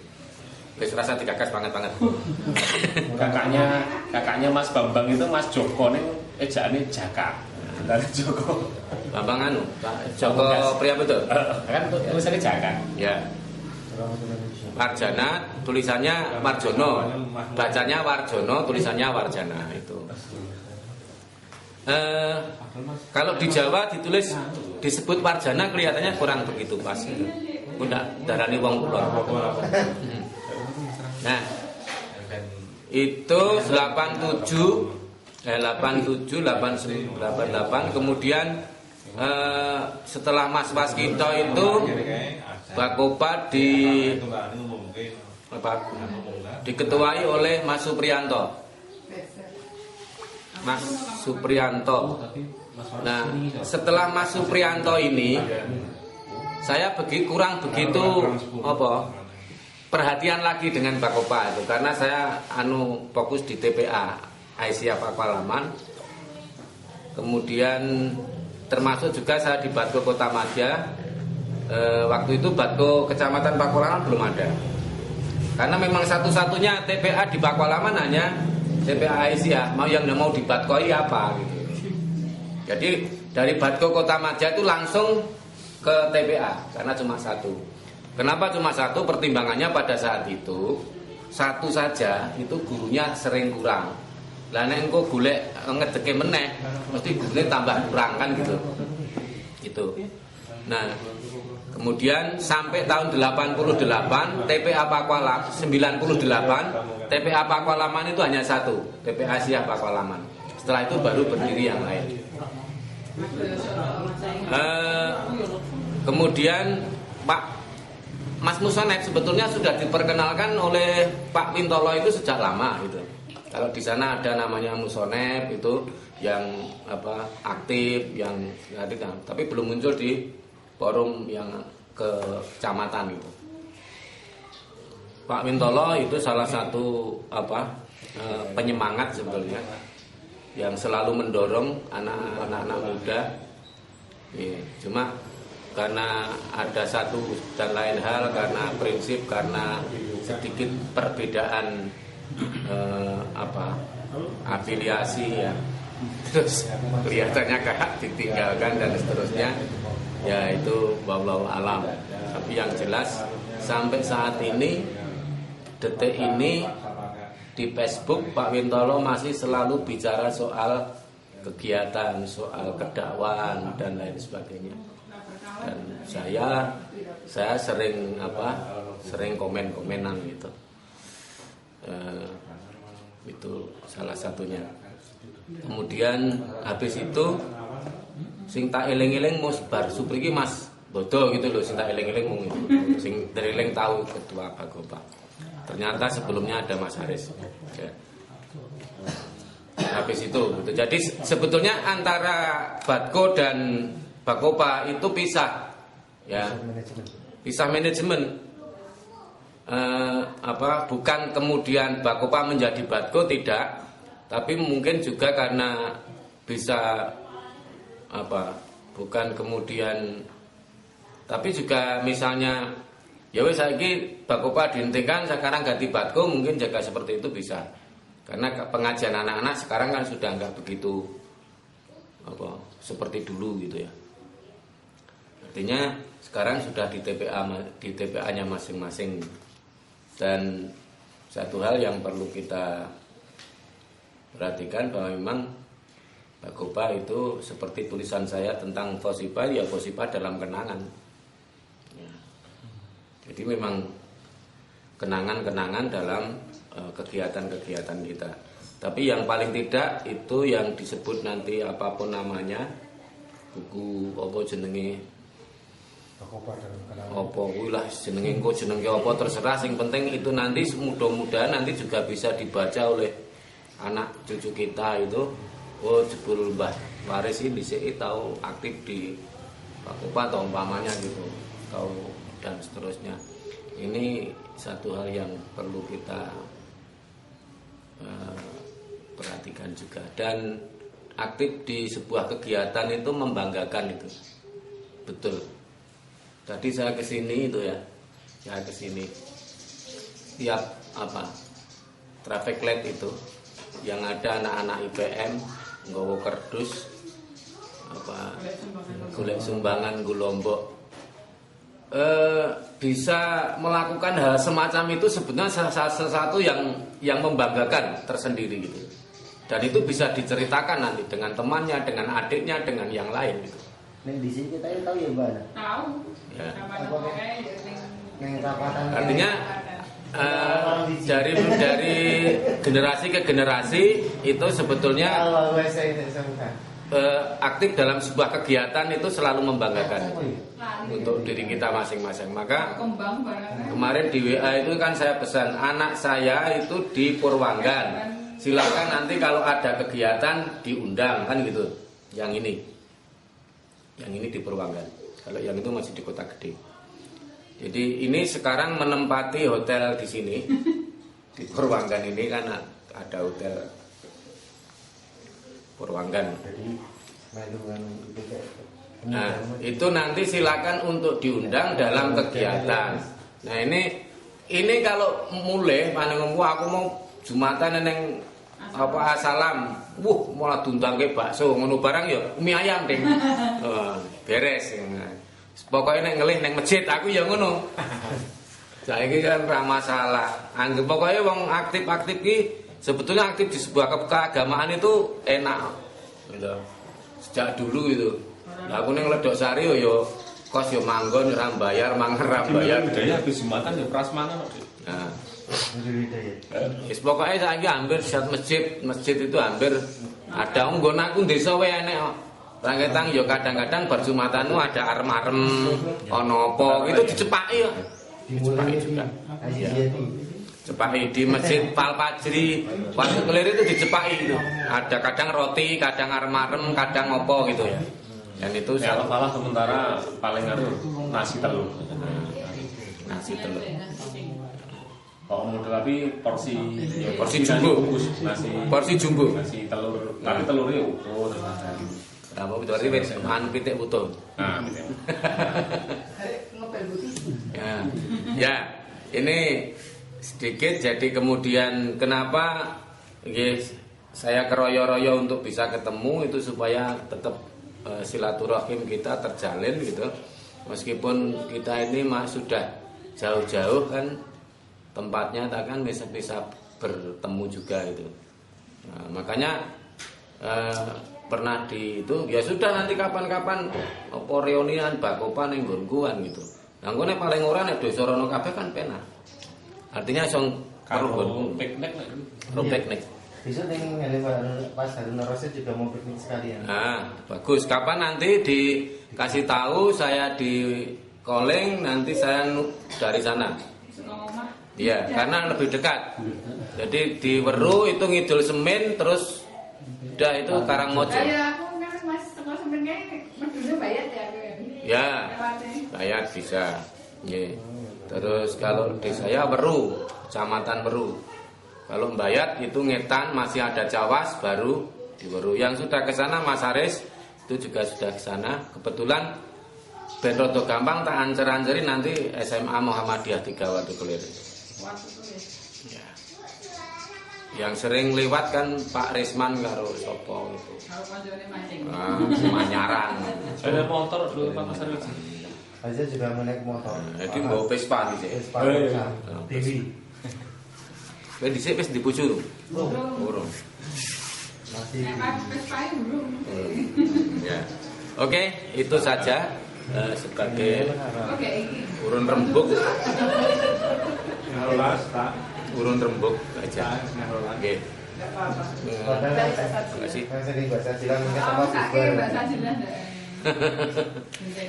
Speaker 4: Wis rasa digagas banget.
Speaker 1: Kakaknya Mas Bambang itu Mas Joko ning ejaane Jaka. Dari Joko.
Speaker 4: Bambang Joko Priya betul.
Speaker 1: Kan tulisannya Jaka.
Speaker 4: Ya. Warjana tulisannya Warjono, bacanya Warjono, tulisannya Warjana itu. Kalau di Jawa ditulis disebut Warjana kelihatannya kurang begitu pas. Udah darani wong kulon. Nah, itu 87, 88, kemudian setelah Mas Waskito itu Bakopa diketuai oleh Mas Supriyanto. Mas Supriyanto. Nah, setelah Mas Supriyanto ini saya kurang begitu perhatian lagi dengan Bakopa itu karena saya fokus di TPA Aisyah Pakualaman. Kemudian termasuk juga saya di Batko Kota Madya. Waktu itu Batko Kecamatan Pakualaman belum ada. Karena memang satu-satunya TPA di Pakualaman hanya TPA Aisyah. Yang mau dibatkoi apa gitu. Jadi dari Batko Kota Madya itu langsung ke TPA karena cuma satu. Kenapa cuma satu? Pertimbangannya pada saat itu satu saja itu gurunya sering kurang. Lah nek engko golek ngedeke meneh mesti gurune tambah kurang kan gitu. Itu. Nah, kemudian sampai tahun 88 TPA Pakualaman 98 TPA Pakualaman itu hanya satu, TPA Siah Pakualaman. Setelah itu baru berdiri yang lain. Kemudian Pak Mas Musonep sebetulnya sudah diperkenalkan oleh Pak Wintolo itu sejak lama gitu. Kalau di sana ada namanya Musonep itu yang aktif, yang tapi belum muncul di forum yang kecamatan itu. Pak Wintolo itu salah satu penyemangat sebetulnya yang selalu mendorong anak-anak muda. Ya, cuma karena ada satu dan lain hal, karena prinsip, karena sedikit perbedaan afiliasi ya, terus kelihatannya kakak ditinggalkan dan seterusnya. Ya itu wallahu alam. Tapi yang jelas sampai saat ini, detik ini di Facebook Pak Wintolo masih selalu bicara soal kegiatan, soal kedakwaan dan lain sebagainya. Dan saya sering sering komen-komenan gitu. Itu salah satunya. Kemudian habis itu sing tak eling-eling mus bar supriki Mas Bodo gitu loh, sing tak eling-eling mung itu. Sing tereling tahu ketua Bagopa. Ternyata sebelumnya ada Mas Haris. Ya. Habis itu gitu. Jadi sebetulnya antara Badko dan Bagopa itu pisah. Ya. Pisah manajemen. Bukan kemudian Bagopa menjadi Badko, tidak. Tapi mungkin juga karena bisa bukan kemudian, tapi juga misalnya ya wes saiki Bagopa dihentikan, sekarang ganti Badko, mungkin jaga seperti itu bisa. Karena pengajian anak-anak sekarang kan sudah enggak begitu seperti dulu gitu ya. Artinya sekarang sudah di TPA-nya masing-masing. Dan satu hal yang perlu kita perhatikan bahwa memang Bagopa itu seperti tulisan saya tentang Fosipa, ya Fosipa dalam kenangan. Ya. Jadi memang kenangan-kenangan dalam kegiatan-kegiatan kita. Tapi yang paling tidak itu yang disebut nanti apapun namanya, buku apa jenenge, apa kuwi lah jenenge, engko jenenge apa terserah, sing penting itu nanti mudah-mudahan nanti juga bisa dibaca oleh anak cucu kita itu. Oh jebul Mbah Waris ini dhisik tahu aktif di Bagopa atau umpamanya gitu, tahu dan seterusnya. Ini satu hal yang perlu kita perhatikan juga. Dan aktif di sebuah kegiatan itu membanggakan itu, betul. Tadi saya kesini itu ya, saya kesini tiap traffic light itu yang ada anak-anak IPM nggawa kerdus golek sumbangan nggo Lombok, bisa melakukan hal semacam itu sebetulnya sesuatu yang membanggakan tersendiri gitu. Dan itu bisa diceritakan nanti dengan temannya, dengan adiknya, dengan yang lain gitu.
Speaker 3: Di sini kita tahu ya Mbak.
Speaker 2: Tahu.
Speaker 4: Ya.
Speaker 3: Artinya
Speaker 4: dari generasi ke generasi itu sebetulnya aktif dalam sebuah kegiatan itu selalu membanggakan untuk diri kita masing-masing. Maka kemarin di WA itu kan saya pesan anak saya itu di Purwanggan, silakan nanti kalau ada kegiatan diundang kan gitu. Yang ini di Purwanggan, kalau yang itu masih di Kota Gede. Jadi ini sekarang menempati hotel di sini di Purwanggan ini kan ada hotel Purwanggan. Nah itu nanti silakan untuk diundang dalam kegiatan. Nah ini kalau mulai aku mau Jumatan neng asalam, malah diundang ke bakso ngono barang ya mie ayam ding. Beres. Pokoknya nek ngelih neng masjid aku ya ngono. Saiki kan ora masalah. Anggap pokoknya wong aktif-aktif ki sebetulnya aktif di sebuah keagamaan itu enak. Gitu. Sejak dulu itu. Lah aku ning Ledok Sari yo kos yo manggon ora bayar, mangan ora bayar.
Speaker 1: Budaya habis Jumatan ya prasmanan kok.
Speaker 4: Nah,
Speaker 3: Hidayah.
Speaker 4: wis pokoke saiki hampir setiap masjid itu hampir ada nggon aku desa wae enek kok. Rangketang yo kadang-kadang bar Jumatanmu ada arem-arem ana apa gitu dicepaki yo.
Speaker 3: Dimulai juga.
Speaker 4: Cepaki di masjid Pal Fajri, waktu kelir itu dicepaki gitu. Ada kadang roti, kadang arem-arem, kadang opo gitu ya. Dan itu
Speaker 1: Ya Allah sementara paling nasi telur.
Speaker 4: nasi telur.
Speaker 1: Kalau model tapi porsi
Speaker 4: Porsi jumbo.
Speaker 1: bungkus nasi
Speaker 4: Porsi jumbo.
Speaker 1: nasi telur, tapi telurnya utuh.
Speaker 4: Apa berarti wis anu pitik utuh.
Speaker 1: Nah, gitu.
Speaker 2: Ngopel putih.
Speaker 4: Ya, ini sedikit jadi kemudian kenapa saya keroyo-royo untuk bisa ketemu itu supaya tetap silaturahim kita terjalin gitu. Meskipun kita ini sudah jauh-jauh kan tempatnya tak kan bisa bertemu juga itu. Nah, makanya pernah di itu ya sudah nanti kapan-kapan apa reunian bakopa ning nggonkuan gitu. Nah, ngene paling ora nek desa rono kabeh kan penak. Artinya song
Speaker 1: Kalau piknik
Speaker 4: piknik.
Speaker 3: Besok ning pas Harun Rasid juga mau piknik sekalian.
Speaker 4: Nah, bagus. Kapan nanti dikasih tahu saya di calling nanti saya dari sana. Iya, karena lebih dekat. Jadi di Weru itu ngidul Semin terus udah itu Karangmojo.
Speaker 2: Ya aku kan Mas tengah semennya medune bayar ya aku ya.
Speaker 4: Ya, bayar bisa. Nggih. Terus kalau di saya Weru, Kecamatan Weru. Kalau Mbayat itu Ngetan masih ada Cawas baru di Weru. Yang sudah ke sana Mas Haris itu juga sudah ke sana. Kebetulan ben rodo gampang tak ancer-ancerin nanti SMA Muhammadiyah 3 Watu Kelir. Ya. Yang sering lewat kan Pak Risman karo Sopo itu.
Speaker 2: Kalau konjone mancing.
Speaker 4: Manyaran.
Speaker 1: ada motor dulu Pak Mas Arif.
Speaker 3: Saya juga mau naik motor.
Speaker 4: Jadi bawa Vespa di sini.
Speaker 3: Vespa Dewi.
Speaker 4: Kowe dhisik wis dipucu. Urung.
Speaker 3: Masih
Speaker 2: belum.
Speaker 4: Ya. Oke, itu saja sebagai
Speaker 2: Oke, iki.
Speaker 4: urun rembuk.
Speaker 1: Ngarolas tak.
Speaker 4: Urun rembuk aja. Oke.
Speaker 3: Terima
Speaker 4: kasih.
Speaker 3: Saya sering bahasa Silang mungkin sama
Speaker 2: Aku sakit
Speaker 3: Bubur.
Speaker 2: bahasa Jilan.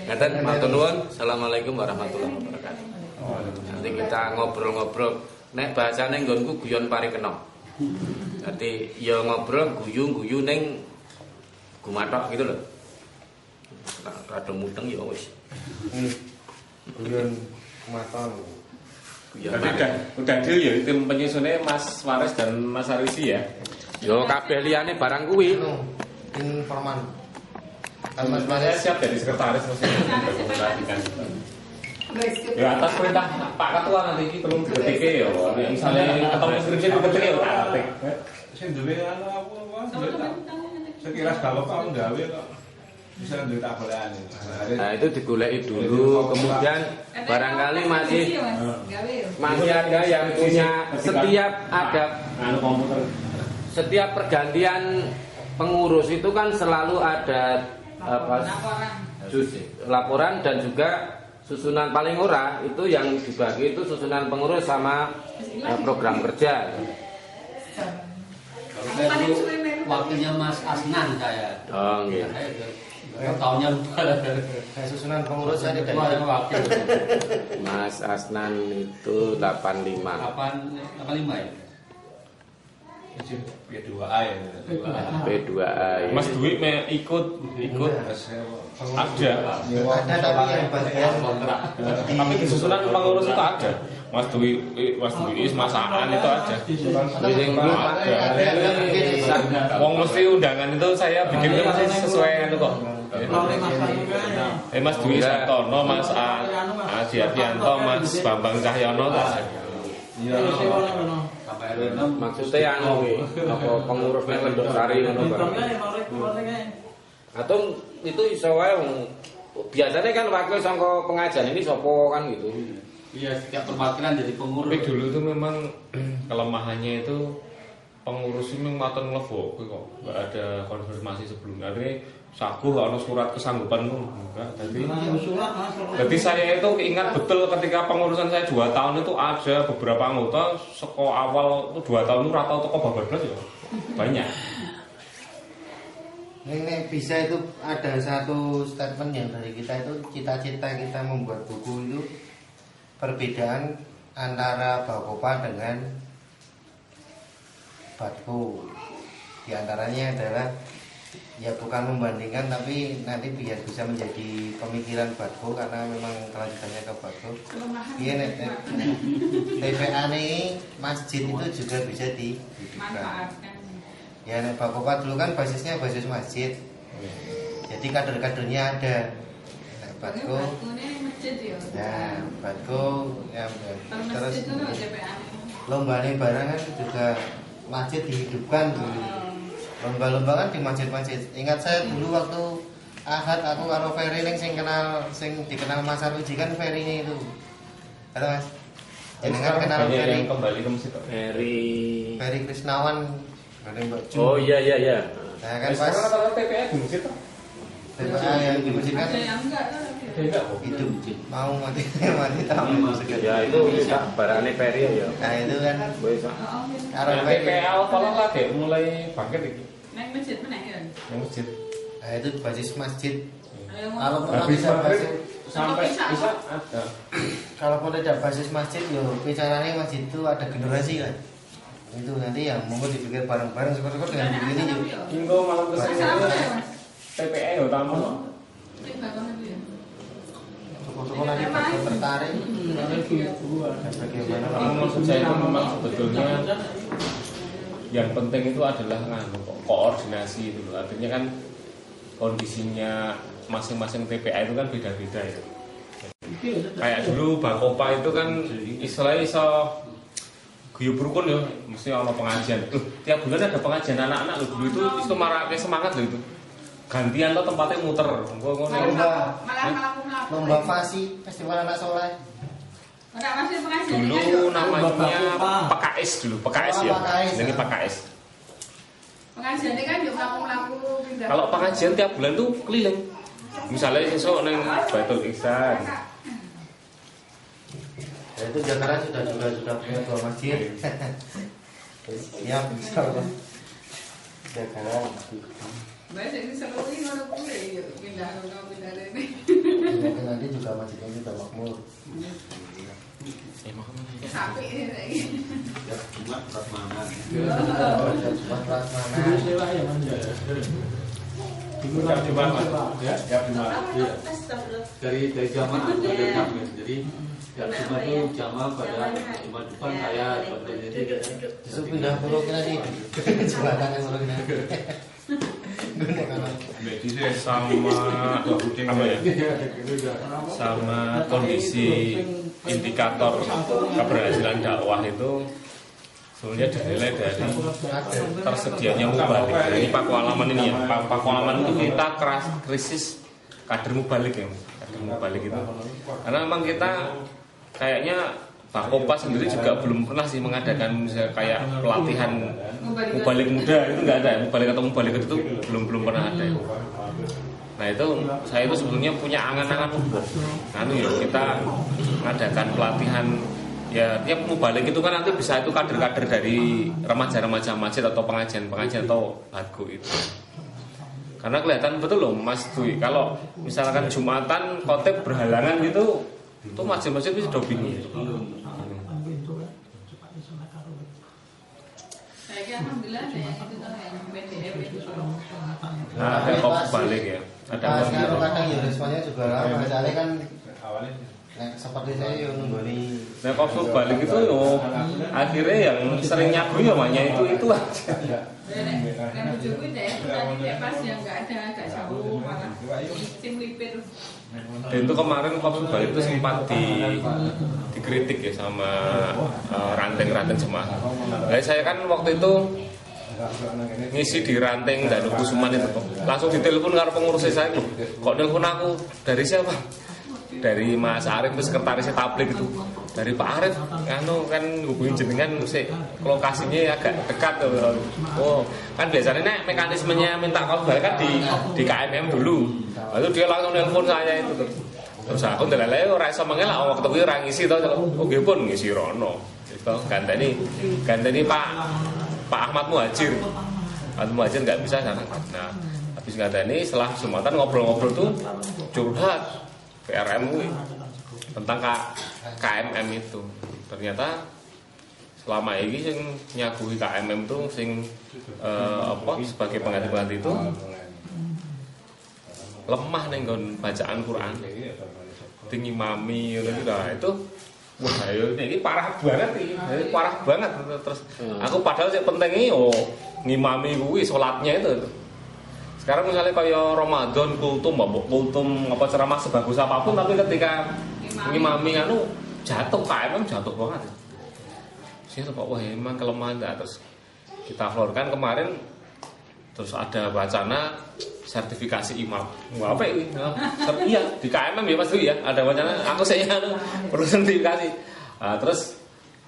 Speaker 4: Ngaten matur nuwun. Assalamualaikum warahmatullahi wabarakatuh. Nanti kita ngobrol-ngobrol. Nek bahasane nggonku guyon parikena. Dadi ya ngobrol guyu-guyu ning gumathok gitu lho. Rada muteng ya wis.
Speaker 3: Guyon maton.
Speaker 4: Guyon.
Speaker 1: Tapi udah deal ya tim penyusunnya Mas Waris dan Mas Arisi ya.
Speaker 4: Yo kabeh liyane barang kuwi.
Speaker 3: Ini Forman.
Speaker 1: Mas Waris siap jadi sekretaris maksudnya. Ya atas perintah Pak Ketua nanti iki perlu diketik ya. Misalnya ketemu skripsi diketik ya tak ketik.
Speaker 5: Sing duwe anu aku apa? Sekilas kalau kau gawe kok bisa duwe tak golekane.
Speaker 4: Nah itu digoleki dulu, kemudian barangkali masih ada yang punya setiap pergantian pengurus itu kan selalu ada laporan dan juga susunan paling ora itu yang dibagi itu susunan pengurus sama program kerja.
Speaker 6: Waktunya Mas Asnan saya.
Speaker 4: Oh iya.
Speaker 6: Tahunnya lupa.
Speaker 3: Saya susunan pengurus saya tidak
Speaker 6: Wah, itu wakil.
Speaker 4: Mas Asnan itu 85.
Speaker 6: 85 ya?
Speaker 5: P2A ya.
Speaker 4: P2A ya.
Speaker 1: Mas Dwi ikut ada.
Speaker 3: ada tapi yang bagian
Speaker 1: Tapi di susunan pengurus itu ada. Mas Dwi, Mas Aan itu ada. Wong mesti undangan itu saya bikinnya masih sesuai itu kok. Mas Dwi Santono, Mas Adi Adianto, Mas Bambang Cahyono tak ada.
Speaker 4: Maksudnya anu apa pengurusnya Lendok Sari ngono bareng. Atau itu iso wae biasanya kan wakil sangka pengajian ini sapa kan gitu.
Speaker 6: Iya, setiap perwakilan jadi pengurus.
Speaker 1: Tapi dulu itu memang kelemahannya itu pengurus ini maton ngelebok kok nggak ada konfirmasi sebelumnya. Artinya saguh ana surat kesanggupan itu enggak. Jadi saya itu ingat betul ketika pengurusan saya 2 tahun itu ada beberapa anggota sekolah awal itu 2 tahun itu rata toko bablas ya. Banyak.
Speaker 3: Ini bisa itu ada satu statement yang dari kita itu cita-cita kita membuat buku itu perbedaan antara Bakopa dengan Batko. Di antaranya adalah ya bukan membandingkan tapi nanti biar bisa menjadi pemikiran Batko karena memang kelanjutannya ke Batko. Iya TPA ini masjid itu juga bisa dimanfaatkan. Ya Bakopa dulu kan basisnya basis masjid. Jadi kader-kadernya ada. Batko. Ya Batko ya terus lombanya barang kan juga masjid dihidupkan dulu. Lomba-lomba kan di masjid-masjid. Ingat saya dulu waktu Ahad aku karo Ferry ning sing dikenal Mas Arwiji kan Ferry itu. Halo Mas. Jenengan kenal Ferry?
Speaker 1: Yang kembali ke masjid.
Speaker 3: Ferry Krisnawan.
Speaker 4: Oh iya.
Speaker 3: Nah kan pas
Speaker 1: sekarang rata-rata TPA di masjid tuh.
Speaker 3: TPA yang di masjid kan
Speaker 2: Ada yang enggak kan?
Speaker 3: itu mau mati tamu.
Speaker 4: Ya itu bisa barane Ferry ya.
Speaker 3: Nah itu kan
Speaker 4: Wis.
Speaker 3: karo
Speaker 1: Yang
Speaker 3: Ferry.
Speaker 1: TPA awal lagi mulai bangkit iki.
Speaker 2: Neng masjid mana ya?
Speaker 1: Yang masjid.
Speaker 3: Nah itu basis masjid.
Speaker 2: Ayo
Speaker 3: Kalau
Speaker 2: mau.
Speaker 3: mau bisa basis
Speaker 1: Sampai bisa ada.
Speaker 3: Kalaupun tidak basis masjid, yo bicaranya masjid itu ada generasi kan. Itu nanti yang mau dipikir bareng-bareng syukur-syukur dengan begini yuk.
Speaker 1: Hingga malam kesini TPA ya tamu.
Speaker 3: Syukur-syukur nanti bakal tertarik. Bagaimana
Speaker 1: Maksud saya itu memang sebetulnya yang penting itu adalah koordinasi itu. Artinya kan kondisinya masing-masing TPA itu kan beda-beda ya. Kayak dulu Bakopa itu kan istilahnya iso guyub rukun ya, mesti ada pengajian. Tiap bulan ada pengajian anak-anak loh. Dulu itu marake semangat loh itu. Gantian tuh tempatnya muter.
Speaker 3: lomba fasi festival anak soleh.
Speaker 1: Dulu namanya PKS dulu, PKS ya. Ini PKS.
Speaker 2: Pengajian ini kan yuk melaku-melaku pindah.
Speaker 1: Kalau pengajian tiap bulan tuh keliling. Misalnya besok neng Baitul Ihsan.
Speaker 3: Ya, itu Jakarta sudah punya 2 masjid. Ya bisa lah. Jakarta.
Speaker 2: Baik ini seru ini kalau boleh yuk pindah ini.
Speaker 3: Mungkin nanti juga masjidnya sudah makmur.
Speaker 2: Sampai ini lagi.
Speaker 6: Jumat prasmanan.
Speaker 3: Cuma prasmanan.
Speaker 1: Jumat
Speaker 5: Ya, Jumat.
Speaker 6: Iya. Dari jamaah dari Kamis. Jadi ya Jumat itu jamaah pada Jumat depan saya pada jadi
Speaker 3: Justru pindah pulau kita nih. Jembatan yang pulau kita.
Speaker 1: sama apa ya? Sama kondisi indikator keberhasilan dakwah itu sebenarnya dinilai dari tersedianya mubalik. Nah, ini pakualaman ini ya. Pakualaman itu kita krisis kader mubalik ya. Kader mubalik itu. Karena memang kita kayaknya Bakopa sendiri juga belum pernah sih mengadakan misalnya kayak pelatihan mubalik muda, itu nggak ada ya. Mubalik atau mubalik itu belum pernah ada ya. Nah itu saya itu sebetulnya punya angan-angan ya kita mengadakan pelatihan ya tiap mubalik itu kan nanti bisa itu kader-kader dari remaja-remaja masjid atau pengajian atau lagu itu. Karena kelihatan betul loh Mas Dwi, kalau misalkan Jumatan khotib berhalangan gitu, itu masjid-masjid itu sudah bingung.
Speaker 2: Alhamdulillah ada yang itu kan yang BDM itu.
Speaker 1: Nah, ada kok balik ya. Ada
Speaker 3: Kalau kadang ya responnya juga lama. Misalnya kan
Speaker 5: Awalnya
Speaker 3: seperti saya yang nunggoni.
Speaker 1: Nah, kok balik itu yo akhirnya yang sering nyagu ya maknya itu aja.
Speaker 2: Dan bujuku deh, tadi pas yang nggak ada jauh malah tim lipir.
Speaker 1: Dan itu kemarin Kopsu Balik itu sempat dikritik ya sama ranting-ranting jemaah. Nah, saya kan waktu itu ngisi di ranting dan Kusuman itu langsung ditelepon karo pengurus saya. Kok telepon aku dari siapa? Dari Mas Arif, sekretarisnya tablik itu. dari Pak Arif anu kan hubungin jenengan sih lokasinya agak dekat tuh. Oh, kan biasanya nek mekanismenya minta kabar kan di KMM dulu. Lalu dia langsung nelpon saya itu tuh. Terus aku ndelele ora iso mengelak waktu kuwi ora ngisi to. Oh nggih pun ngisi rono. Itu ganteni Pak Ahmad Muhajir. Ahmad Muhajir enggak bisa sana. Nah, habis ganteni setelah Jumatan ngobrol-ngobrol tuh curhat PRM kuwi tentang KMM itu. Ternyata selama ini sing nyaguhi KMM itu sing sebagai pengganti itu lemah ning nggon bacaan Quran. Tinggi mami itu wah ini parah banget iki. Parah banget terus aku padahal sing penting iki ngimami kuwi salatnya itu. Sekarang misalnya kayak Ramadan kultum apa ceramah sebagus apapun tapi ketika ngimami anu jatuh KMM jatuh banget. Sih Pak wah emang kelemahan dah. Terus kita florkan kemarin terus ada wacana sertifikasi imam. Wah apa ini? Iya di KMM ya Mas ya ada wacana. Aku saya perlu sertifikasi. Terus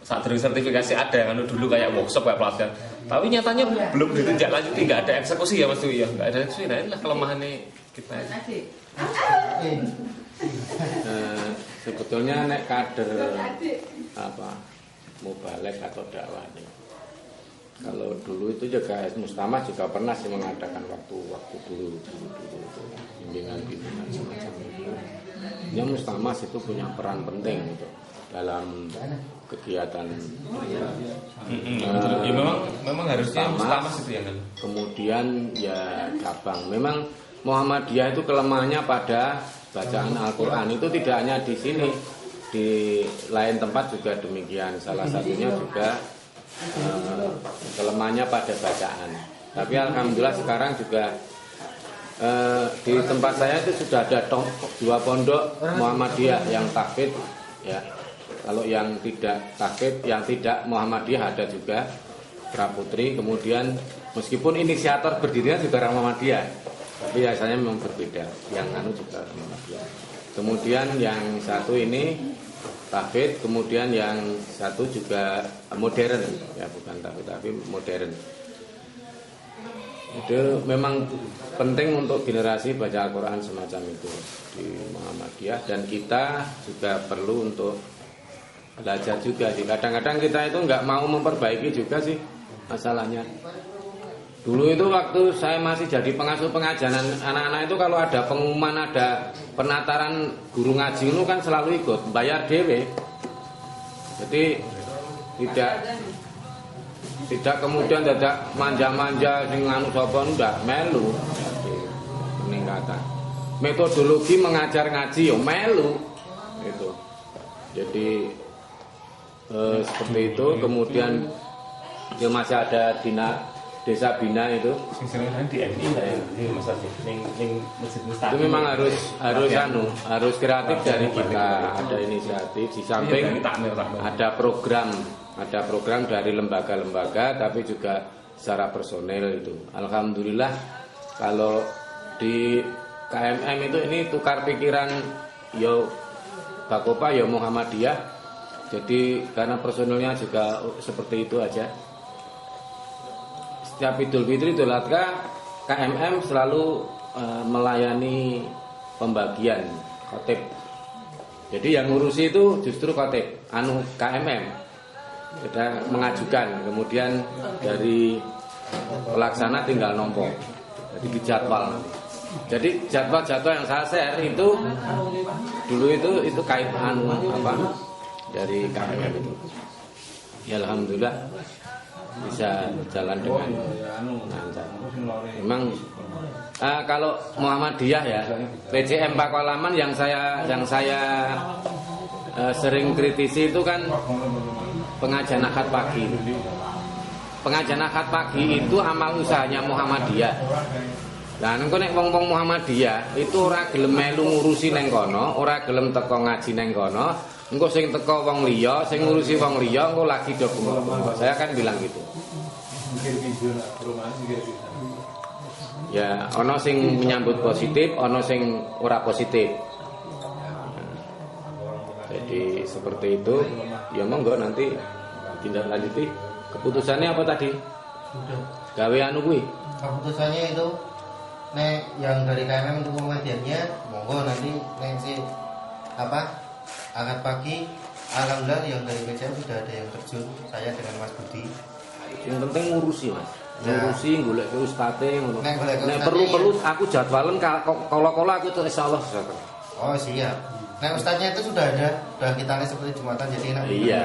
Speaker 1: saat sertifikasi ada yang anu dulu kayak workshop kayak pelatihan. Tapi nyatanya belum ditinjak lanjuti, nggak ada eksekusi ya Mas Dwi ya, nggak ada eksekusi. Nah inilah kelemahannya kita.
Speaker 4: Sebetulnya nek kader mubalek atau dakwah ini. Kalau dulu itu juga Mustamah juga pernah sih mengadakan waktu dulu bimbingan semacam itu. Ya Mustamah itu punya peran penting untuk dalam kegiatan.
Speaker 1: Ya memang harusnya Mustamah itu ya kan.
Speaker 4: Kemudian ya cabang. Memang Muhammadiyah itu kelemahannya pada bacaan Al-Quran itu tidak hanya di sini, di lain tempat juga demikian. Salah satunya juga kelemahannya pada bacaan. Tapi alhamdulillah sekarang juga di tempat saya itu sudah ada 2 pondok Muhammadiyah yang tahfidz ya. Kalau yang tidak tahfidz, yang tidak Muhammadiyah ada juga Praputri. Kemudian meskipun inisiator berdirinya juga orang Muhammadiyah, tapi biasanya memang berbeda. Yang anu juga Muhammadiyah. Kemudian yang satu ini tahfidz, kemudian yang satu juga modern, ya bukan tahfidz tapi modern. Itu memang penting untuk generasi baca Al-Quran semacam itu di Muhammadiyah, dan kita juga perlu untuk belajar juga sih. Kadang-kadang kita itu nggak mau memperbaiki juga sih masalahnya. Dulu itu waktu saya masih jadi pengasuh pengajaran anak-anak itu kalau ada pengumuman ada penataran guru ngaji itu kan selalu ikut bayar dewe. Jadi tidak kemudian dadak manja-manja sing anu sapa ndak melu. Peningkatan metodologi mengajar ngaji yo melu itu. Jadi seperti itu. Kemudian ya masih ada desa bina itu.
Speaker 1: Di MI
Speaker 4: itu memang harus kreatif dari kita. Ada inisiatif di samping ada program dari lembaga-lembaga, tapi juga secara personel itu. Alhamdulillah kalau di KMM itu ini tukar pikiran yo Bakopa yo Muhammadiyah. Jadi karena personelnya juga seperti itu aja. Setiap Idul Fitri, Idul Adha, KMM selalu melayani pembagian khotib. Jadi yang ngurusi itu justru khotib, KMM. Kita mengajukan, kemudian dari pelaksana tinggal nompo. Jadi dijadwal. Jadi jadwal-jadwal yang saya share itu dulu itu kait dari KMM itu. Ya alhamdulillah bisa berjalan dengan lancar. Memang kalau Muhammadiyah ya, PCM Pakualaman yang saya sering kritisi itu kan pengajian akad pagi. Pengajian akad pagi itu amal usahanya Muhammadiyah. Lah engko nek wong-wong Muhammadiyah itu ora gelem melu ngurusi neng kono, ora gelem teko ngaji neng kono, engko sing teko wong liya, sing ngurusi wong liya engko lagi do bengok. Saya kan bilang gitu. Ya, ana sing menyambut positif, ana sing ora positif. Jadi seperti itu. Ya monggo nanti tindak lanjuti. Keputusannya apa tadi?
Speaker 3: Sudah.
Speaker 4: Gawe anu kuwi.
Speaker 3: Keputusannya itu nek yang dari KMM untuk pemediannya monggo nanti nek si akad pagi alhamdulillah yang dari PCM sudah ada yang terjun, saya dengan Mas Budi.
Speaker 4: Yang penting ngurusi Mas.
Speaker 3: Ya.
Speaker 4: Ngurusi golek ke ustate ngono.
Speaker 3: Nek golek ke
Speaker 4: Nek
Speaker 3: ustate,
Speaker 4: perlu aku jadwalen kalau aku itu insyaallah.
Speaker 3: Oh siap. Nek ustadznya itu sudah ada, sudah kita lihat seperti Jumatan jadi enak.
Speaker 4: Iya.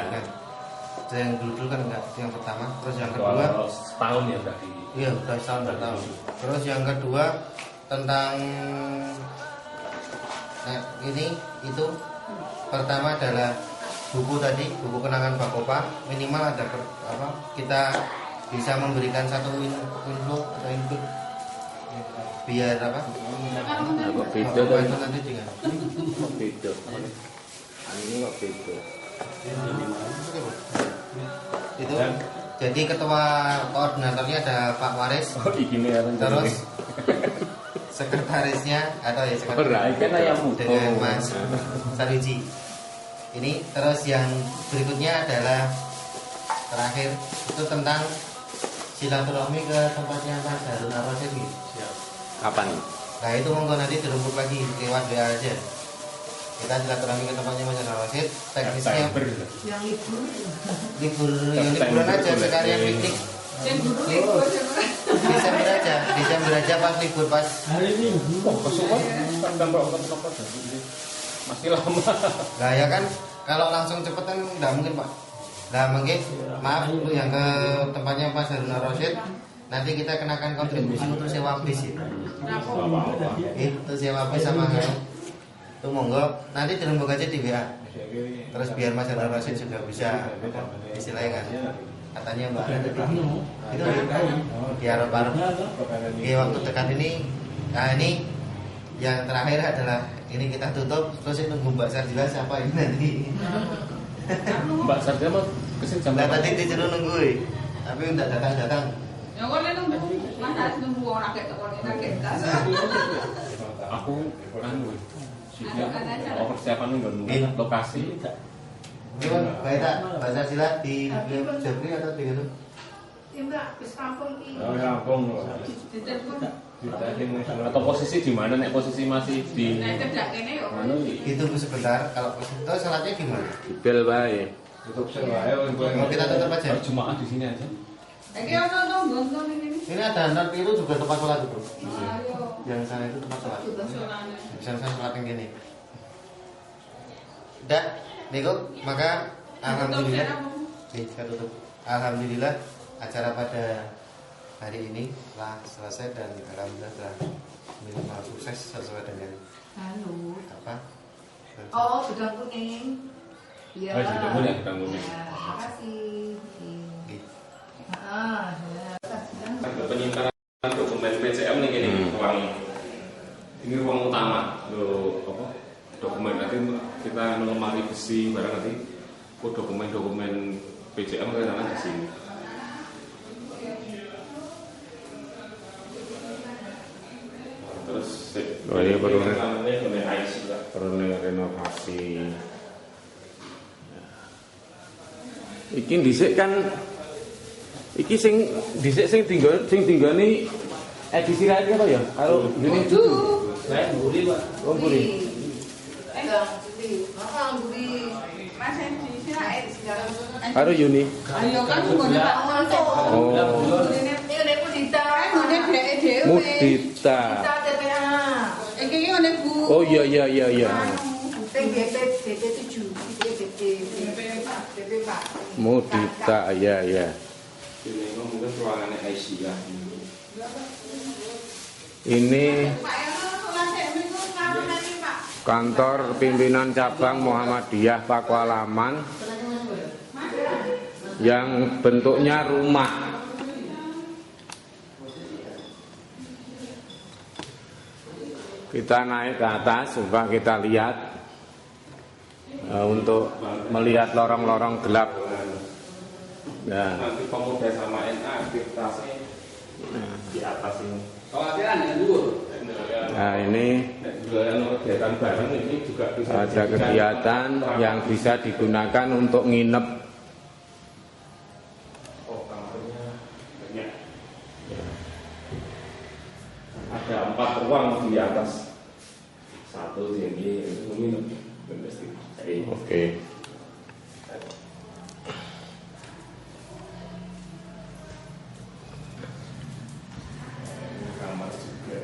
Speaker 3: Yang dulu kan enggak, itu yang pertama. Terus yang kedua,
Speaker 1: setahun ya berarti.
Speaker 3: iya udah setahun bertahun. Terus yang kedua tentang ini itu pertama adalah buku tadi, buku kenangan Bakopa minimal ada kita bisa memberikan satu info atau input biar apa?
Speaker 4: Kok beda
Speaker 3: Bakopa itu nanti dengan
Speaker 4: kok beda. Ini kok beda.
Speaker 3: itu jadi ketua koordinatornya ada Pak Waris.
Speaker 1: Oh, ini ya
Speaker 3: Terus sekretarisnya atau ya
Speaker 4: Kan
Speaker 3: dengan Mas Sarwiji. Ini terus yang berikutnya adalah terakhir itu tentang silaturahmi ke tempatnya Mas Harun Ar-Rasyid.
Speaker 4: Kapan?
Speaker 3: Nah itu monggo nanti dirembuk lagi lewat WA aja. Kita silaturahmi ke tempatnya Mas Harun Ar-Rasyid. Teknisnya
Speaker 2: Yang libur.
Speaker 3: liburan aja sekalian piknik.
Speaker 2: Yang dulu libur.
Speaker 3: Desember aja pas libur pas
Speaker 5: Hari Minggu.
Speaker 1: Oh, kesuwen kan dampak masih lama.
Speaker 3: Nah ya kan kalau langsung cepet kan nggak mungkin Pak. Nah mungkin maaf untuk yang ke tempatnya Mas Harun Ar-Rasyid nanti kita kenakan kontribusi untuk sewa bis ya. Itu sewa bis sama itu monggo nanti dirembuk aja di WA. Terus biar Mas Harun Ar-Rasyid juga bisa istilahnya kan katanya Mbak Ana tadi itu biar bareng di waktu dekat ini. Nah ini yang terakhir adalah ini kita tutup terus nunggu Mbak Sarjila siapa ini nanti.
Speaker 1: Mbak Sarjila mah kesini jam
Speaker 3: Nah
Speaker 1: berapa?
Speaker 3: tadi disuruh nunggu tapi udah datang.
Speaker 2: Ya kok nunggu, masa nunggu orang kayak kaget tas.
Speaker 1: Aku oh persiapan nunggu lokasi.
Speaker 3: Gimana? Baik tak? Mbak Sarjila di Jabri atau di mana?
Speaker 2: Mbak, bis kampung ini.
Speaker 1: Oh ya ampun. Atau posisi di mana? Nek posisi masih di
Speaker 2: Nah, kerja kene yo.
Speaker 1: mana?
Speaker 3: Ditunggu sebentar. Kalau itu salatnya di mana?
Speaker 4: Di bel bae.
Speaker 5: Tutup sewae.
Speaker 3: Mau kita tutup aja.
Speaker 1: Jemaah di sini aja.
Speaker 2: Iki ono nonton ini.
Speaker 3: Ini ada non biru juga tempat sholat itu.
Speaker 2: Ayo.
Speaker 3: Yang sana itu tempat sholat.
Speaker 2: Sudah solane.
Speaker 3: Bisa sholat yang gini. Udah, Niko, maka alhamdulillah. Nih, saya tutup. Alhamdulillah acara pada hari ini telah selesai dan alhamdulillah telah minimal sukses sesuai dengan
Speaker 2: Halo.
Speaker 3: apa?
Speaker 2: Oh, sudah kuning. Iya.
Speaker 1: Oh, sudah kuning, sudah kuning.
Speaker 2: Terima kasih.
Speaker 3: Gitu.
Speaker 2: Ah, ya.
Speaker 1: Penyimpanan dokumen PCM nih gini, ini ruang utama, dokumen nanti kita melemari besi barang nanti, dokumen PCM rencana di sini. Terus
Speaker 4: ini
Speaker 1: perlu renovasi.
Speaker 4: Iki dhisik kan iki sing dhisik sing tinggoni edisi lagi apa ya? Kalau ini
Speaker 6: Saya buri Pak.
Speaker 4: oh buri.
Speaker 2: Mas Hendy, silakan segala.
Speaker 4: Karo Yuni.
Speaker 2: Ayo kan nggone Pak Monto.
Speaker 4: Oh.
Speaker 2: Ini Mudita, ngene dheke dhewe.
Speaker 4: Mudita.
Speaker 2: Mudita TPA. Iki ngene Bu.
Speaker 4: Oh iya.
Speaker 2: BP 7. BP Pak.
Speaker 4: Mudita, ya.
Speaker 1: Ini mungkin ruangannya Aisyah.
Speaker 4: Ini
Speaker 2: Pak Eno lasik mriku karo nanti Pak.
Speaker 4: kantor pimpinan cabang Muhammadiyah Pakualaman yang bentuknya rumah. Kita naik ke atas supaya kita lihat untuk melihat lorong-lorong gelap. Nah,
Speaker 1: Nanti pemuda sama NA aktivitasnya di atas ini.
Speaker 6: Kalau latihan yang dulu.
Speaker 1: Ya,
Speaker 4: Nah ini
Speaker 1: kegiatan bareng ini juga bisa
Speaker 4: ada kegiatan yang bisa digunakan untuk nginep.
Speaker 1: Oh, kamarnya banyak. Ada 4 ruang di atas. 1 ini nginep.
Speaker 4: Oke.
Speaker 1: Kamar juga.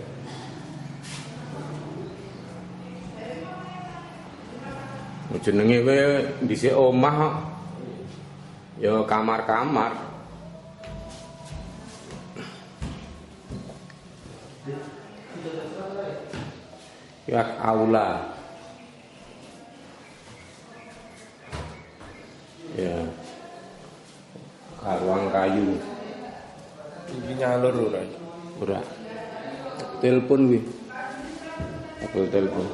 Speaker 4: Jenenge kowe dhisik omah ya kamar-kamar. Ya aula. Ya. Ruang kayu.
Speaker 1: Iki nyalur ora?
Speaker 4: Ora. Telepon wi. Aku telepon.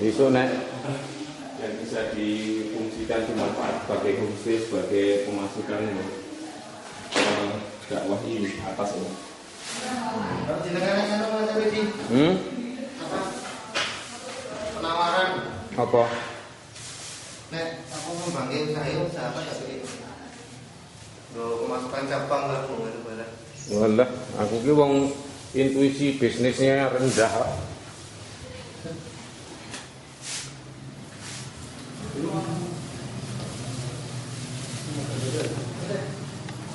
Speaker 4: Besok nek
Speaker 1: yang bisa difungsikan dimanfaat sebagai homestay, sebagai pemasukan dakwah ini atas ini.
Speaker 3: Penawaran.
Speaker 4: Apa?
Speaker 3: Nek aku membangun usaha apa ya? Pemasukan cabang lah barang.
Speaker 4: Walah, aku ki wong intuisi bisnisnya rendah.